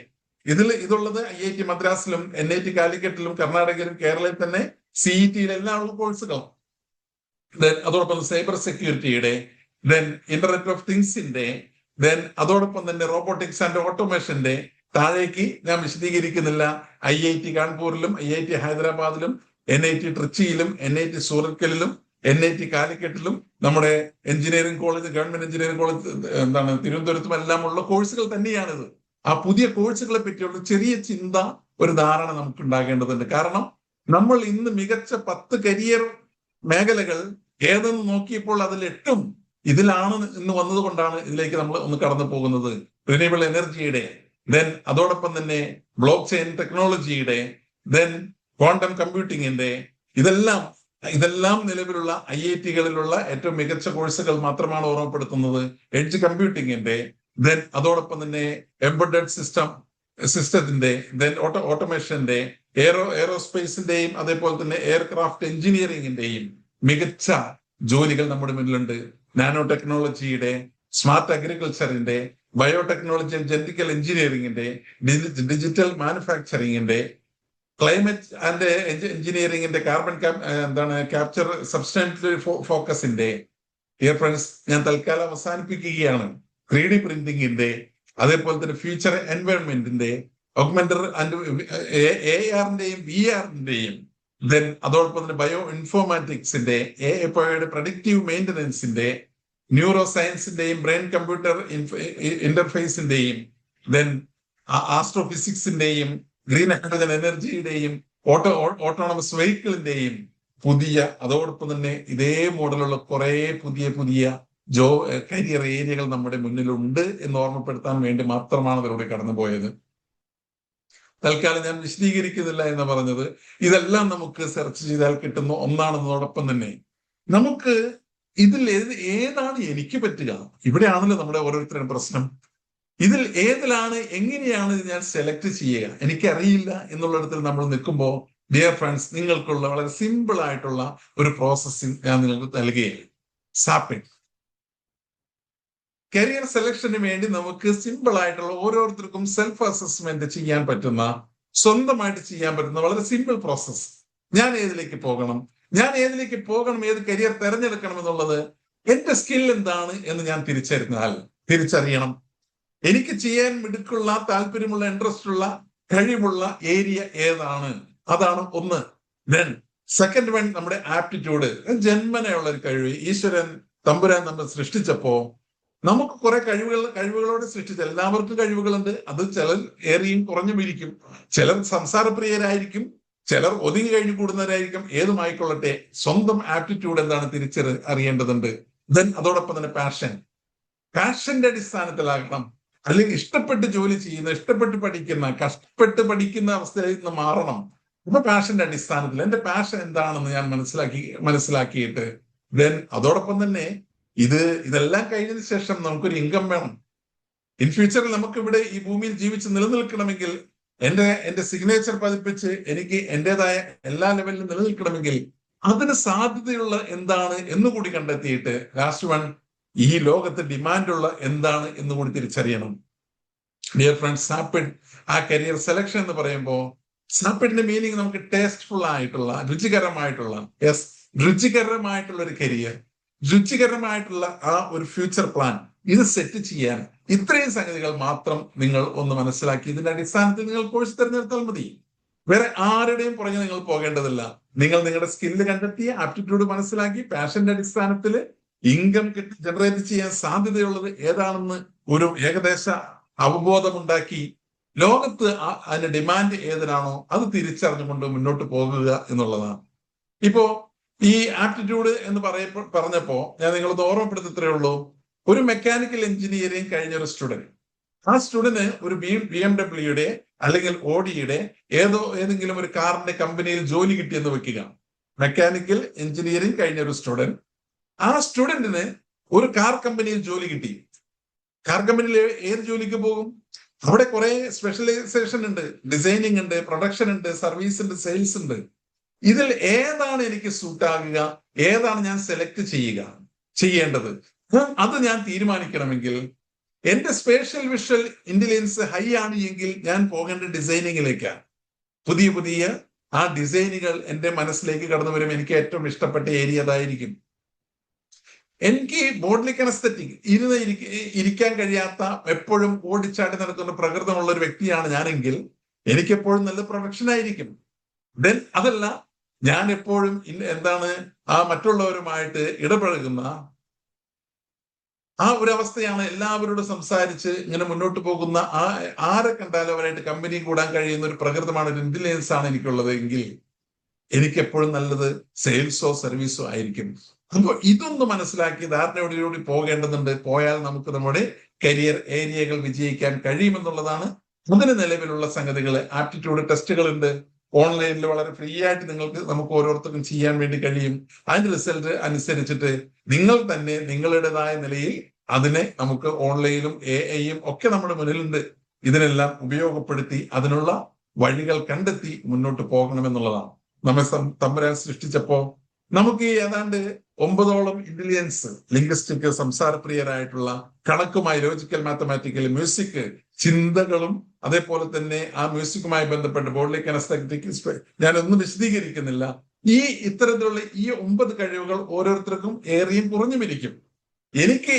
ഇതുള്ളത് IIT മദ്രാസിലും NIT കാലിക്കറ്റിലും കർണാടകയിലും കേരളയിൽ തന്നെ CET-യിലെല്ലാം ഉള്ള കോഴ്സുകൾ. അതോടൊപ്പം സൈബർ സെക്യൂരിറ്റിയുടെ, ഇന്റർനെറ്റ് ഓഫ് തിങ്സിന്റെ, അതോടൊപ്പം തന്നെ റോബോട്ടിക്സ് ആൻഡ് ഓട്ടോമേഷന്റെ, താഴേക്ക് ഞാൻ വിശദീകരിക്കുന്നില്ല. IIT കാൺപൂരിലും IIT ഹൈദരാബാദിലും NIT ട്രിച്ചിയിലും NIT സൂറത്കലിലും NIT കാലിക്കറ്റിലും നമ്മുടെ engineering college, government engineering college തിരുവനന്തപുരത്തും എല്ലാം ഉള്ള കോഴ്സുകൾ തന്നെയാണിത്. ആ പുതിയ കോഴ്സുകളെ പറ്റിയുള്ള ചെറിയ ചിന്ത, ഒരു ധാരണ നമുക്ക് ഉണ്ടാകേണ്ടതുണ്ട്. കാരണം നമ്മൾ ഇന്ന് മികച്ച 10 കരിയർ മേഖലകൾ ഏതെന്ന് നോക്കിയപ്പോൾ അതിൽ 8ഉം ഇതിലാണ് ഇന്ന് വന്നതുകൊണ്ടാണ് ഇതിലേക്ക് നമ്മൾ ഒന്ന് കടന്നു പോകുന്നത്. റിന്യൂവബിൾ എനർജിയുടെ, അതോടൊപ്പം തന്നെ ബ്ലോക്ക് ചെയിൻ ടെക്നോളജിയുടെ, ക്വാണ്ടം കമ്പ്യൂട്ടിങ്ങിന്റെ, ഇതെല്ലാം നിലവിലുള്ള IIT-കളിലുള്ള ഏറ്റവും മികച്ച കോഴ്സുകൾ മാത്രമാണ് ഓർമ്മപ്പെടുത്തുന്നത്. എഡ്ജ് കമ്പ്യൂട്ടിങ്ങിന്റെ, അതോടൊപ്പം തന്നെ എംബഡഡ് സിസ്റ്റത്തിന്റെ, ഓട്ടോമേഷന്റെ, എയറോസ്പേസിന്റെയും അതേപോലെ തന്നെ എയർക്രാഫ്റ്റ് എഞ്ചിനീയറിംഗിന്റെയും മികച്ച ജോലികൾ നമ്മുടെ മുന്നിലുണ്ട്. നാനോ ടെക്നോളജിയുടെ, സ്മാർട്ട് അഗ്രികൾച്ചറിന്റെ, ബയോടെക്നോളജി ആൻഡ് ജെനറ്റിക്കൽ എഞ്ചിനീയറിംഗിന്റെ, ഡിജിറ്റൽ മാനുഫാക്ചറിംഗിന്റെ, ക്ലൈമറ്റ് ആൻഡ് എഞ്ചിനീയറിംഗിന്റെ, കാർബൺ ക്യാപ്ചർ സബ്സ്റ്റാൻഷ്യൽ ഫോക്കസിന്റെ. ഡിയർ ഫ്രണ്ട്സ്, ഞാൻ തൽക്കാലം അവസാനിപ്പിക്കുകയാണ്. 3D പ്രിന്റിംഗിന്റെ, അതേപോലെ തന്നെ ഫ്യൂച്ചർ എൻവയോൺമെന്റിന്റെ, ഓഗ്മെന്റർ ആൻഡ് ARന്റെയും VR-ന്റെയും ദെൻ അതോടൊപ്പം തന്നെ ബയോ ഇൻഫോർമാറ്റിക്സിന്റെ പ്രഡിക്റ്റീവ് മെയിൻ്റനൻസിന്റെ ന്യൂറോ സയൻസിന്റെയും ബ്രെയിൻ കമ്പ്യൂട്ടർ ഇന്റർഫേസിന്റെയും ദെൻ ആസ്ട്രോഫിസിക്സിന്റെയും ഗ്രീൻ ഹൈഡ്രജൻ എനർജിയുടെയും ഓട്ടോണമസ് വെഹിക്കിളിന്റെയും പുതിയ അതോടൊപ്പം തന്നെ ഇതേ മോഡലുള്ള കുറെ പുതിയ കരിയർ ഏരിയകൾ നമ്മുടെ മുന്നിലുണ്ട് എന്ന് ഓർമ്മപ്പെടുത്താൻ വേണ്ടി മാത്രമാണ് അതിലൂടെ കടന്നുപോയത്. തൽക്കാലം ഞാൻ വിശദീകരിക്കുന്നില്ല എന്ന് പറഞ്ഞത് ഇതെല്ലാം നമുക്ക് സെർച്ച് ചെയ്താൽ കിട്ടുന്ന ഒന്നാണെന്നതോടൊപ്പം തന്നെ നമുക്ക് ഇതിൽ ഏതാണ് എനിക്ക് പറ്റുക, ഇവിടെയാണല്ലോ നമ്മുടെ ഓരോരുത്തരുടെ പ്രശ്നം. ഇതിൽ ഏതിലാണ് എങ്ങനെയാണ് ഞാൻ സെലക്ട് ചെയ്യുക, എനിക്കറിയില്ല എന്നുള്ളിടത്തിൽ നമ്മൾ നിൽക്കുമ്പോൾ ഡിയർ ഫ്രണ്ട്സ്, നിങ്ങൾക്കുള്ള വളരെ സിമ്പിൾ ആയിട്ടുള്ള ഒരു പ്രോസസ്സിംഗ് ഞാൻ നിങ്ങൾക്ക് നൽകുകയാണ്. സാപ്പിംഗ് കരിയർ സെലക്ഷന് വേണ്ടി നമുക്ക് സിമ്പിൾ ആയിട്ടുള്ള ഓരോരുത്തർക്കും സെൽഫ് അസസ്മെന്റ് ചെയ്യാൻ പറ്റുന്ന, സ്വന്തമായിട്ട് ചെയ്യാൻ പറ്റുന്ന വളരെ സിമ്പിൾ പ്രോസസ്. ഞാൻ ഏതിലേക്ക് പോകണം, ഏത് കരിയർ തിരഞ്ഞെടുക്കണം എന്നുള്ളത് എന്റെ സ്കിൽ എന്താണ് എന്ന് ഞാൻ തിരിച്ചറിയണം. എനിക്ക് ചെയ്യാൻ മിടുക്കുള്ള, താല്പര്യമുള്ള, ഇൻട്രസ്റ്റ് ഉള്ള, കഴിവുള്ള ഏരിയ ഏതാണ്, അതാണ് ഒന്ന്. ദെൻ സെക്കൻഡ് വൺ നമ്മുടെ ആപ്റ്റിറ്റ്യൂഡ്, ജന്മനയുള്ള ഒരു കഴിവ്. ഈശ്വരൻ തമ്പുരാൻ നമ്മൾ സൃഷ്ടിച്ചപ്പോ നമുക്ക് കുറെ കഴിവുകളോടെ സൃഷ്ടിച്ച, എല്ലാവർക്കും കഴിവുകളുണ്ട്. അത് ചിലർ ഏറിയും കുറഞ്ഞും ഇരിക്കും. ചിലർ സംസാരപ്രിയരായിരിക്കും, ചിലർ ഒതുങ്ങി കഴിഞ്ഞു കൂടുന്നവരായിരിക്കും. ഏതുമായിക്കൊള്ളട്ടെ, സ്വന്തം ആപ്റ്റിറ്റ്യൂഡ് എന്താണ് അറിയേണ്ടതുണ്ട്. ദെൻ അതോടൊപ്പം തന്നെ പാഷന്റെ അടിസ്ഥാനത്തിലാകണം. അല്ലെങ്കിൽ ഇഷ്ടപ്പെട്ട് ജോലി ചെയ്യുന്ന, ഇഷ്ടപ്പെട്ട് പഠിക്കുന്ന, കഷ്ടപ്പെട്ട് പഠിക്കുന്ന അവസ്ഥയിൽ നിന്ന് മാറണം. അപ്പൊ പാഷന്റെ അടിസ്ഥാനത്തിൽ എന്റെ പാഷൻ എന്താണെന്ന് ഞാൻ മനസ്സിലാക്കിയിട്ട് ദെൻ അതോടൊപ്പം തന്നെ ഇതെല്ലാം കഴിഞ്ഞതിന് ശേഷം നമുക്കൊരു ഇൻകം വേണം. ഇൻ ഫ്യൂച്ചറിൽ നമുക്ക് ഇവിടെ ഈ ഭൂമിയിൽ ജീവിച്ച് നിലനിൽക്കണമെങ്കിൽ, എന്റെ സിഗ്നേച്ചർ പതിപ്പിച്ച് എനിക്ക് എന്റേതായ എല്ലാ ലെവലിലും നിലനിൽക്കണമെങ്കിൽ അതിന് സാധ്യതയുള്ള എന്താണ് എന്നുകൂടി കണ്ടെത്തിയിട്ട് ലാസ്റ്റ് വൺ ഈ ലോകത്ത് ഡിമാൻഡുള്ള എന്താണ് എന്നുകൂടി തിരിച്ചറിയണം. ഡിയർ ഫ്രണ്ട്സ്, സാപ്പിഡ് ആ കരിയർ സെലക്ഷൻ എന്ന് പറയുമ്പോൾ സാപ്പിഡിന്റെ മീനിങ് നമുക്ക് ടേസ്റ്റ്ഫുൾ ആയിട്ടുള്ള, രുചികരമായിട്ടുള്ള ഒരു കരിയർ, രുചികരമായിട്ടുള്ള ആ ഒരു ഫ്യൂച്ചർ പ്ലാൻ, ഇത് സെറ്റ് ചെയ്യാൻ ഇത്രയും സംഗതികൾ മാത്രം നിങ്ങൾ ഒന്ന് മനസ്സിലാക്കി ഇതിന്റെ അടിസ്ഥാനത്തിൽ നിങ്ങൾ കോഴ്സ് തിരഞ്ഞെടുത്താൽ മതി. വേറെ ആരുടെയും പുറകെ നിങ്ങൾ പോകേണ്ടതില്ല. നിങ്ങൾ നിങ്ങളുടെ സ്കില്ല് കണ്ടെത്തി, ആപ്റ്റിറ്റ്യൂഡ് മനസ്സിലാക്കി, പാഷന്റെ അടിസ്ഥാനത്തിൽ ഇൻകം ജനറേറ്റ് ചെയ്യാൻ സാധ്യതയുള്ളത് ഏതാണെന്ന് ഒരു ഏകദേശ അവബോധമുണ്ടാക്കി ലോകത്ത് അതിന്റെ ഡിമാൻഡ് ഏതിനാണോ അത് തിരിച്ചറിഞ്ഞുകൊണ്ട് മുന്നോട്ട് പോകുക എന്നുള്ളതാണ്. ഇപ്പോ ഈ ആപ്റ്റിറ്റ്യൂഡ് എന്ന് പറഞ്ഞപ്പോ ഞാൻ നിങ്ങളത് ഓർമ്മപ്പെടുത്തത്രേ ഉള്ളൂ. ഒരു മെക്കാനിക്കൽ എഞ്ചിനീയറിംഗ് കഴിഞ്ഞ ഒരു സ്റ്റുഡന്റ്, ആ സ്റ്റുഡന്റ് ഒരു BMW അല്ലെങ്കിൽ ഓഡിയുടെ ഏതെങ്കിലും ഒരു കാറിന്റെ കമ്പനിയിൽ ജോലി കിട്ടിയെന്ന് വെക്കുക. മെക്കാനിക്കൽ എഞ്ചിനീയറിംഗ് കഴിഞ്ഞ ഒരു സ്റ്റുഡന്റ്, ആ സ്റ്റുഡന്റിന് ഒരു കാർ കമ്പനിയിൽ ജോലി കിട്ടി. കാർ കമ്പനിയിൽ ഏത് ജോലിക്ക് പോകും? അവിടെ കുറെ സ്പെഷ്യലൈസേഷൻ ഉണ്ട്, ഡിസൈനിങ് ഉണ്ട്, പ്രൊഡക്ഷൻ ഉണ്ട്, സർവീസ് ഉണ്ട്, സെയിൽസ് ഉണ്ട്. ഇതിൽ ഏതാണ് എനിക്ക് സൂട്ടാകുക, ഏതാണ് ഞാൻ സെലക്ട് ചെയ്യേണ്ടത്, അത് ഞാൻ തീരുമാനിക്കണമെങ്കിൽ എന്റെ സ്പേഷ്യൽ വിഷ്വൽ ഇന്റലിജൻസ് ഹൈ ആണ് എങ്കിൽ ഞാൻ പോകേണ്ട ഡിസൈനിങ്ങിലേക്കാണ്. പുതിയ ആ ഡിസൈനുകൾ എന്റെ മനസ്സിലേക്ക് കടന്നു വരും. എനിക്ക് ഏറ്റവും ഇഷ്ടപ്പെട്ട ഏരിയ അതായിരിക്കും. എനിക്ക് ബോഡി കനസ്തെറ്റിക് ഇരിക്കാൻ കഴിയാത്ത, എപ്പോഴും ഓടിച്ചാടി നടക്കുന്ന പ്രകൃതമുള്ള ഒരു വ്യക്തിയാണ് ഞാനെങ്കിൽ എനിക്കെപ്പോഴും നല്ല പ്രൊഡക്ഷൻ ആയിരിക്കും. ദെൻ അതല്ല, ഞാൻ എപ്പോഴും ആ മറ്റുള്ളവരുമായിട്ട് ഇടപഴകുന്ന ആ ഒരു അവസ്ഥയാണ്, എല്ലാവരോടും സംസാരിച്ച് ഇങ്ങനെ മുന്നോട്ട് പോകുന്ന, ആരെ കണ്ടാലും അവരായിട്ട് കമ്പനി കൂടാൻ കഴിയുന്ന ഒരു പ്രകൃതമാണ്, ഒരു ഇന്റലിജൻസ് ആണ് എനിക്കുള്ളത് എങ്കിൽ എനിക്കെപ്പോഴും നല്ലത് സെയിൽസോ സർവീസോ ആയിരിക്കും. അപ്പോൾ ഇതൊന്ന് മനസ്സിലാക്കി ധാരണയോടുകൂടി പോകേണ്ടതുണ്ട്. പോയാൽ നമുക്ക് നമ്മുടെ കരിയർ ഏരിയകൾ വിജയിക്കാൻ കഴിയുമെന്നുള്ളതാണ്. അതിന് നിലവിലുള്ള സംഗതികൾ, ആപ്റ്റിറ്റ്യൂഡ് ടെസ്റ്റുകളുണ്ട് ഓൺലൈനിൽ, വളരെ ഫ്രീ ആയിട്ട് നമുക്ക് ഓരോരുത്തർക്കും ചെയ്യാൻ വേണ്ടി കഴിയും. അതിന്റെ റിസൾട്ട് അനുസരിച്ചിട്ട് നിങ്ങൾ തന്നെ നിങ്ങളുടേതായ നിലയിൽ അതിനെ നമുക്ക് ഓൺലൈനും AI-യും ഒക്കെ നമ്മുടെ മുന്നിലുണ്ട്. ഇതിനെല്ലാം ഉപയോഗപ്പെടുത്തി അതിനുള്ള വഴികൾ കണ്ടെത്തി മുന്നോട്ട് പോകണമെന്നുള്ളതാണ്. നമ്മെ തമ്പുരാൻ സൃഷ്ടിച്ചപ്പോ നമുക്ക് ഏതാണ്ട് 9ഓളം ഇന്റലിജൻസ്, ലിംഗ്വിസ്റ്റിക്, സംസാരപ്രിയരായിട്ടുള്ള, കണക്കുമായി, ലോജിക്കൽ, മാത്തമാറ്റിക്കൽ, മ്യൂസിക്, ചിന്തകളും അതേപോലെ തന്നെ ആ മ്യൂസിക്കുമായി ബന്ധപ്പെട്ട് ബോഡി കനസ്തെറ്റിക്, ഞാനൊന്നും വിശദീകരിക്കുന്നില്ല. ഇത്തരത്തിലുള്ള ഈ 9 കഴിവുകൾ ഓരോരുത്തർക്കും ഏറിയും കുറഞ്ഞുമിരിക്കും. എനിക്ക്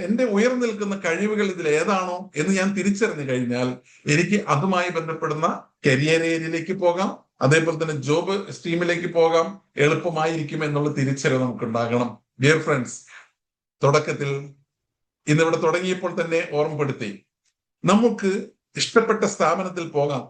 എന്റെ ഉയർന്നു നിൽക്കുന്ന കഴിവുകൾ ഇതിൽ ഏതാണോ എന്ന് ഞാൻ തിരിച്ചറിഞ്ഞു കഴിഞ്ഞാൽ എനിക്ക് അതുമായി ബന്ധപ്പെടുന്ന കരിയർ ഏരിയയിലേക്ക് പോകാം, അതേപോലെ തന്നെ ജോബ് സ്ട്രീമിലേക്ക് പോകാം, എളുപ്പമായിരിക്കും എന്നുള്ള തിരിച്ചറിവ് നമുക്ക് ഉണ്ടാകണം. ഡിയർ ഫ്രണ്ട്സ്, തുടക്കത്തിൽ ഇന്നിവിടെ തുടങ്ങിയപ്പോൾ തന്നെ ഓർമ്മപ്പെടുത്തി, നമുക്ക് ഇഷ്ടപ്പെട്ട സ്ഥാപനത്തിൽ പോകാം,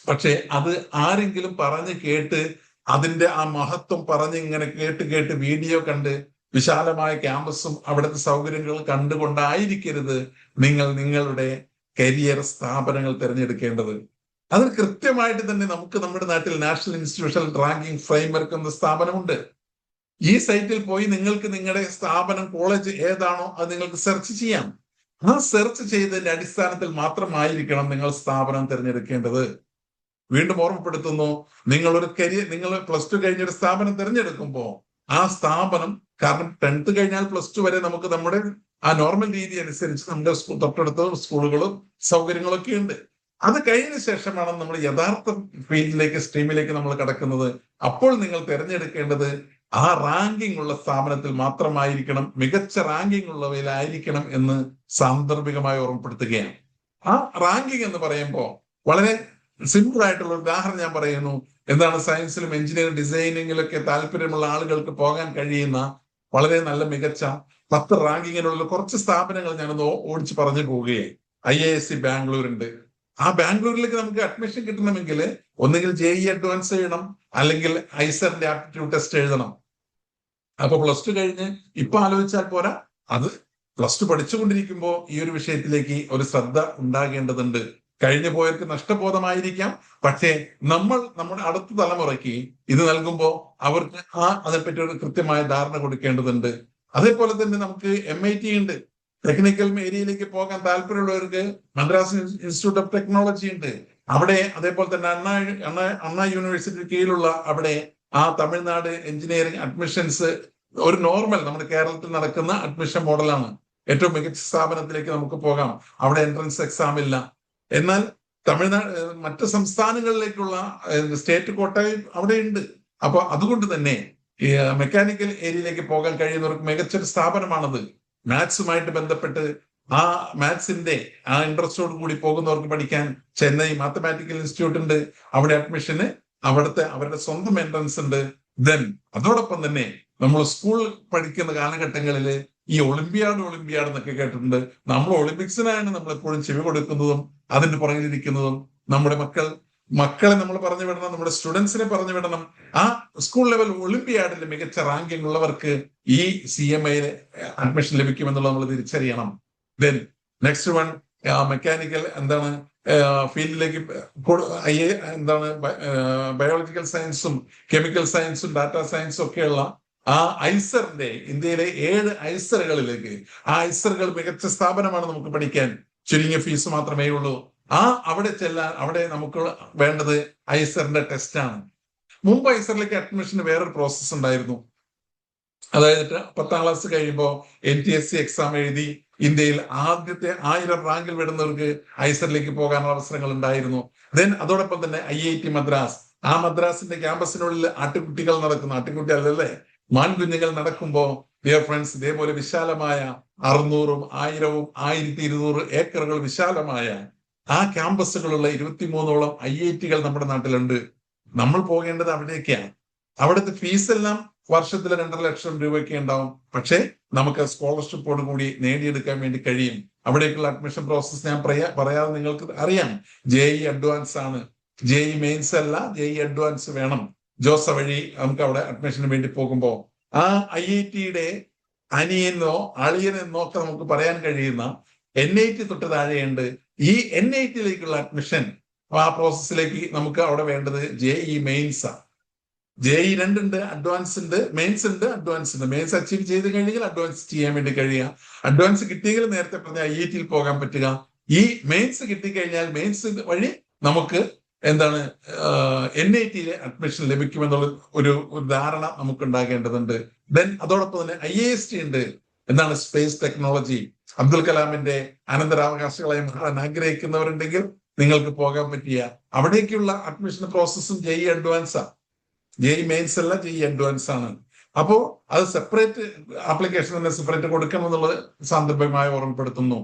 പക്ഷെ അത് ആരെങ്കിലും പറഞ്ഞ് കേട്ട് അതിന്റെ ആ മഹത്വം പറഞ്ഞ് ഇങ്ങനെ കേട്ട് വീഡിയോ കണ്ട് വിശാലമായ ക്യാമ്പസും അവിടുത്തെ സൗകര്യങ്ങൾ കണ്ടുകൊണ്ടായിരിക്കരുത് നിങ്ങൾ നിങ്ങളുടെ കരിയർ സ്ഥാപനങ്ങൾ തിരഞ്ഞെടുക്കേണ്ടത്. അതിന് കൃത്യമായിട്ട് തന്നെ നമുക്ക് നമ്മുടെ നാട്ടിൽ നാഷണൽ ഇൻസ്റ്റിറ്റ്യൂഷണൽ റാങ്കിംഗ് ഫ്രെയിംവർക്ക് എന്ന സ്ഥാപനമുണ്ട്. ഈ സൈറ്റിൽ പോയി നിങ്ങൾക്ക് നിങ്ങളുടെ സ്ഥാപനം, കോളേജ് ഏതാണോ അത് നിങ്ങൾക്ക് സെർച്ച് ചെയ്യാം. ആ സെർച്ച് ചെയ്തതിന്റെ അടിസ്ഥാനത്തിൽ മാത്രമായിരിക്കണം നിങ്ങൾ സ്ഥാപനം തിരഞ്ഞെടുക്കേണ്ടത്. വീണ്ടും ഓർമ്മപ്പെടുത്തുന്നു, നിങ്ങൾ പ്ലസ് ടു കഴിഞ്ഞൊരു സ്ഥാപനം തിരഞ്ഞെടുക്കുമ്പോൾ ആ സ്ഥാപനം, കാരണം 10th കഴിഞ്ഞാൽ പ്ലസ് ടു വരെ നമുക്ക് നമ്മുടെ ആ നോർമൽ രീതി അനുസരിച്ച് നമ്മുടെ തൊട്ടടുത്ത സ്കൂളുകളും സൗകര്യങ്ങളൊക്കെ ഉണ്ട്. അത് കഴിഞ്ഞ ശേഷമാണ് നമ്മൾ യഥാർത്ഥ ഫീൽഡിലേക്ക്, സ്ട്രീമിലേക്ക് നമ്മൾ കടക്കുന്നത്. അപ്പോൾ നിങ്ങൾ തിരഞ്ഞെടുക്കേണ്ടത് ആ റാങ്കിംഗ് ഉള്ള സ്ഥാപനത്തിൽ മാത്രമായിരിക്കണം, മികച്ച റാങ്കിംഗ് ഉള്ളവയിലായിരിക്കണം എന്ന് സാന്ദർഭികമായി ഓർമ്മപ്പെടുത്തുകയാണ്. ആ റാങ്കിംഗ് എന്ന് പറയുമ്പോൾ വളരെ സിമ്പിൾ ആയിട്ടുള്ള ഉദാഹരണം ഞാൻ പറയുന്നു. എന്താണ്, സയൻസിലും എഞ്ചിനീയറിംഗ് ഡിസൈനിങ്ങിലൊക്കെ താല്പര്യമുള്ള ആളുകൾക്ക് പോകാൻ കഴിയുന്ന വളരെ നല്ല മികച്ച 10 റാങ്കിങ്ങിനുള്ള കുറച്ച് സ്ഥാപനങ്ങൾ ഞാനൊന്ന് ഓടിച്ച് പറഞ്ഞു പോവുകയായി. IISc ബാംഗ്ലൂർ ഉണ്ട്. ആ ബാംഗ്ലൂരിലേക്ക് നമുക്ക് അഡ്മിഷൻ കിട്ടണമെങ്കിൽ ഒന്നുകിൽ JEE അഡ്വാൻസ് ചെയ്യണം, അല്ലെങ്കിൽ ഐസറിന്റെ ആപ്റ്റിറ്റ്യൂഡ് ടെസ്റ്റ് എഴുതണം. അപ്പൊ പ്ലസ് ടു കഴിഞ്ഞ് ഇപ്പൊ ആലോചിച്ചാൽ പോരാ, അത് പ്ലസ് ടു പഠിച്ചുകൊണ്ടിരിക്കുമ്പോൾ ഈ ഒരു വിഷയത്തിലേക്ക് ഒരു ശ്രദ്ധ ഉണ്ടാകേണ്ടതുണ്ട്. കഴിഞ്ഞു പോയവർക്ക് നഷ്ടബോധമായിരിക്കാം, പക്ഷേ നമ്മുടെ അടുത്ത തലമുറയ്ക്ക് ഇത് നൽകുമ്പോൾ അവർക്ക് അതിനെപ്പറ്റി ഒരു കൃത്യമായ ധാരണ കൊടുക്കേണ്ടതുണ്ട്. അതേപോലെ തന്നെ നമുക്ക് MIT ഉണ്ട്. ടെക്നിക്കൽ ഏരിയയിലേക്ക് പോകാൻ താല്പര്യമുള്ളവർക്ക് മദ്രാസ് ഇൻസ്റ്റിറ്റ്യൂട്ട് ഓഫ് ടെക്നോളജി ഉണ്ട്. അവിടെ അതേപോലെ തന്നെ അണ്ണാ യൂണിവേഴ്സിറ്റി കീഴിലുള്ള അവിടെ ആ തമിഴ്നാട് എഞ്ചിനീയറിംഗ് അഡ്മിഷൻസ് ഒരു നോർമൽ നമ്മുടെ കേരളത്തിൽ നടക്കുന്ന അഡ്മിഷൻ മോഡലാണ്. ഏറ്റവും മികച്ച സ്ഥാപനത്തിലേക്ക് നമുക്ക് പോകാം. അവിടെ എൻട്രൻസ് എക്സാം ഇല്ല. എന്നാൽ തമിഴ്നാട് മറ്റ് സംസ്ഥാനങ്ങളിലേക്കുള്ള സ്റ്റേറ്റ് കോട്ടയും അവിടെ ഉണ്ട്. അപ്പൊ അതുകൊണ്ട് തന്നെ ഈ മെക്കാനിക്കൽ ഏരിയയിലേക്ക് പോകാൻ കഴിയുന്നവർക്ക് മികച്ചൊരു സ്ഥാപനമാണത്. മാത്സുമായിട്ട് ബന്ധപ്പെട്ട് ആ മാത്സിന്റെ ആ ഇൻട്രസ്റ്റോട് കൂടി പോകുന്നവർക്ക് പഠിക്കാൻ ചെന്നൈ മാത്തമാറ്റിക്കൽ ഇൻസ്റ്റിറ്റ്യൂട്ട് ഉണ്ട്. അവിടെ അഡ്മിഷന് അവരുടെ സ്വന്തം എൻട്രൻസ് ഉണ്ട്. ദെൻ അതോടൊപ്പം തന്നെ നമ്മൾ സ്കൂൾ പഠിക്കുന്ന കാലഘട്ടങ്ങളിൽ ഈ ഒളിമ്പിയാഡ് എന്നൊക്കെ കേട്ടിട്ടുണ്ട്. നമ്മൾ ഒളിമ്പിക്സിനാണ് നമ്മൾ എപ്പോഴും ചെവി കൊടുക്കുന്നതും അതിന്റെ പുറകിലിരിക്കുന്നതും. നമ്മുടെ മക്കളെ നമ്മൾ പറഞ്ഞു വിടണം, നമ്മുടെ സ്റ്റുഡൻസിനെ പറഞ്ഞു വിടണം. ആ സ്കൂൾ ലെവൽ ഒളിമ്പിയാഡിൽ മികച്ച റാങ്കിംഗ് ഉള്ളവർക്ക് ഈ CMA അഡ്മിഷൻ ലഭിക്കുമെന്നുള്ളത് നമ്മൾ തിരിച്ചറിയണം. ദെൻ നെക്സ്റ്റ് വൺ മെക്കാനിക്കൽ ഫീൽഡിലേക്ക് ബയോളജിക്കൽ സയൻസും കെമിക്കൽ സയൻസും ഡാറ്റാ സയൻസും ഒക്കെയുള്ള ആ ഐസറിന്റെ ഇന്ത്യയിലെ 7 ഐസറുകളിലേക്ക്, ആ ഐസറുകൾ മികച്ച സ്ഥാപനമാണ് നമുക്ക് പഠിക്കാൻ. ചുരുങ്ങിയ ഫീസ് മാത്രമേ ഉള്ളൂ. അവിടെ നമുക്ക് വേണ്ടത് ഐസറിന്റെ ടെസ്റ്റ് ആണ്. മുമ്പ് ഐസറിലേക്ക് അഡ്മിഷന് വേറൊരു പ്രോസസ്സ് ഉണ്ടായിരുന്നു. അതായത് 10ാം ക്ലാസ് കഴിയുമ്പോൾ NTSC എക്സാം എഴുതി ഇന്ത്യയിൽ ആദ്യത്തെ 1000 റാങ്കിൽ വിടുന്നവർക്ക് ഐസറിലേക്ക് പോകാനുള്ള അവസരങ്ങൾ ഉണ്ടായിരുന്നു. ദെൻ അതോടൊപ്പം തന്നെ IIT മദ്രാസ്, ആ മദ്രാസിന്റെ ക്യാമ്പസിനുള്ളിൽ ആട്ടിക്കുട്ടികൾ നടക്കുന്നു. ആട്ടിക്കുട്ടി അല്ലല്ലേ, മാൻകുഞ്ഞുങ്ങൾ നടക്കുമ്പോൾ ഡിയർ ഫ്രണ്ട്സ്, ഇതേപോലെ വിശാലമായ 600ഉം 1000ഉം 1200 ഏക്കറുകൾ വിശാലമായ ആ ക്യാമ്പസുകളുള്ള 23ഓളം IITകൾ നമ്മുടെ നാട്ടിലുണ്ട്. നമ്മൾ പോകേണ്ടത് അവിടേക്കാണ്. അവിടുത്തെ ഫീസ് എല്ലാം വർഷത്തിൽ 2.5 ലക്ഷം രൂപയൊക്കെ ഉണ്ടാവും. പക്ഷേ നമുക്ക് സ്കോളർഷിപ്പോട് കൂടി നേടിയെടുക്കാൻ വേണ്ടി കഴിയും. അവിടേക്കുള്ള അഡ്മിഷൻ പ്രോസസ് ഞാൻ പറയാതെ നിങ്ങൾക്ക് അറിയാം. JEE അഡ്വാൻസ് ആണ്. JEE മെയിൻസ് അല്ല, JEE അഡ്വാൻസ് വേണം. ജോസ വഴി നമുക്ക് അവിടെ അഡ്മിഷന് വേണ്ടി പോകുമ്പോൾ ആ IITയുടെ അനിയനോ അളിയനെന്നോ ഒക്കെ നമുക്ക് പറയാൻ കഴിയുന്ന NIT തൊട്ട് താഴെയുണ്ട്. ഈ NITയിലേക്കുള്ള അഡ്മിഷൻ ആ പ്രോസസ്സിലേക്ക് നമുക്ക് അവിടെ വേണ്ടത് JEE മെയിൻസ് ആണ്. JEE 2 ഉണ്ട്, അഡ്വാൻസ് ഉണ്ട്, മെയിൻസ് ഉണ്ട്, അഡ്വാൻസ് ഉണ്ട്. മെയിൻസ് അച്ചീവ് ചെയ്ത് കഴിഞ്ഞാൽ അഡ്വാൻസ് ചെയ്യാൻ വേണ്ടി കഴിയുക. അഡ്വാൻസ് കിട്ടിയെങ്കിൽ നേരത്തെ പറഞ്ഞ IITയിൽ പോകാൻ പറ്റുക. ഈ മെയിൻസ് കിട്ടിക്കഴിഞ്ഞാൽ മെയിൻസ് വഴി നമുക്ക് NITയിലെ അഡ്മിഷൻ ലഭിക്കുമെന്നുള്ള ഒരു ധാരണ നമുക്ക് ഉണ്ടാകേണ്ടതുണ്ട്. ദെൻ അതോടൊപ്പം തന്നെ IIST ഉണ്ട്. Space technology. അബ്ദുൽ കലാമിന്റെ അനന്തരാവകാശികളായി മാറാൻ ആഗ്രഹിക്കുന്നവരുണ്ടെങ്കിൽ നിങ്ങൾക്ക് പോകാൻ പറ്റിയ അവിടേക്കുള്ള അഡ്മിഷൻ പ്രോസസ്സും JEE അഡ്വാൻസാ. JEE മെയിൻസ് അല്ല, JEE അഡ്വാൻസ് ആണ്. അപ്പോ അത് സെപ്പറേറ്റ് ആപ്ലിക്കേഷൻ തന്നെ സെപ്പറേറ്റ് കൊടുക്കണം എന്നുള്ളത് സാന്ദർഭികമായി ഓർമ്മപ്പെടുത്തുന്നു.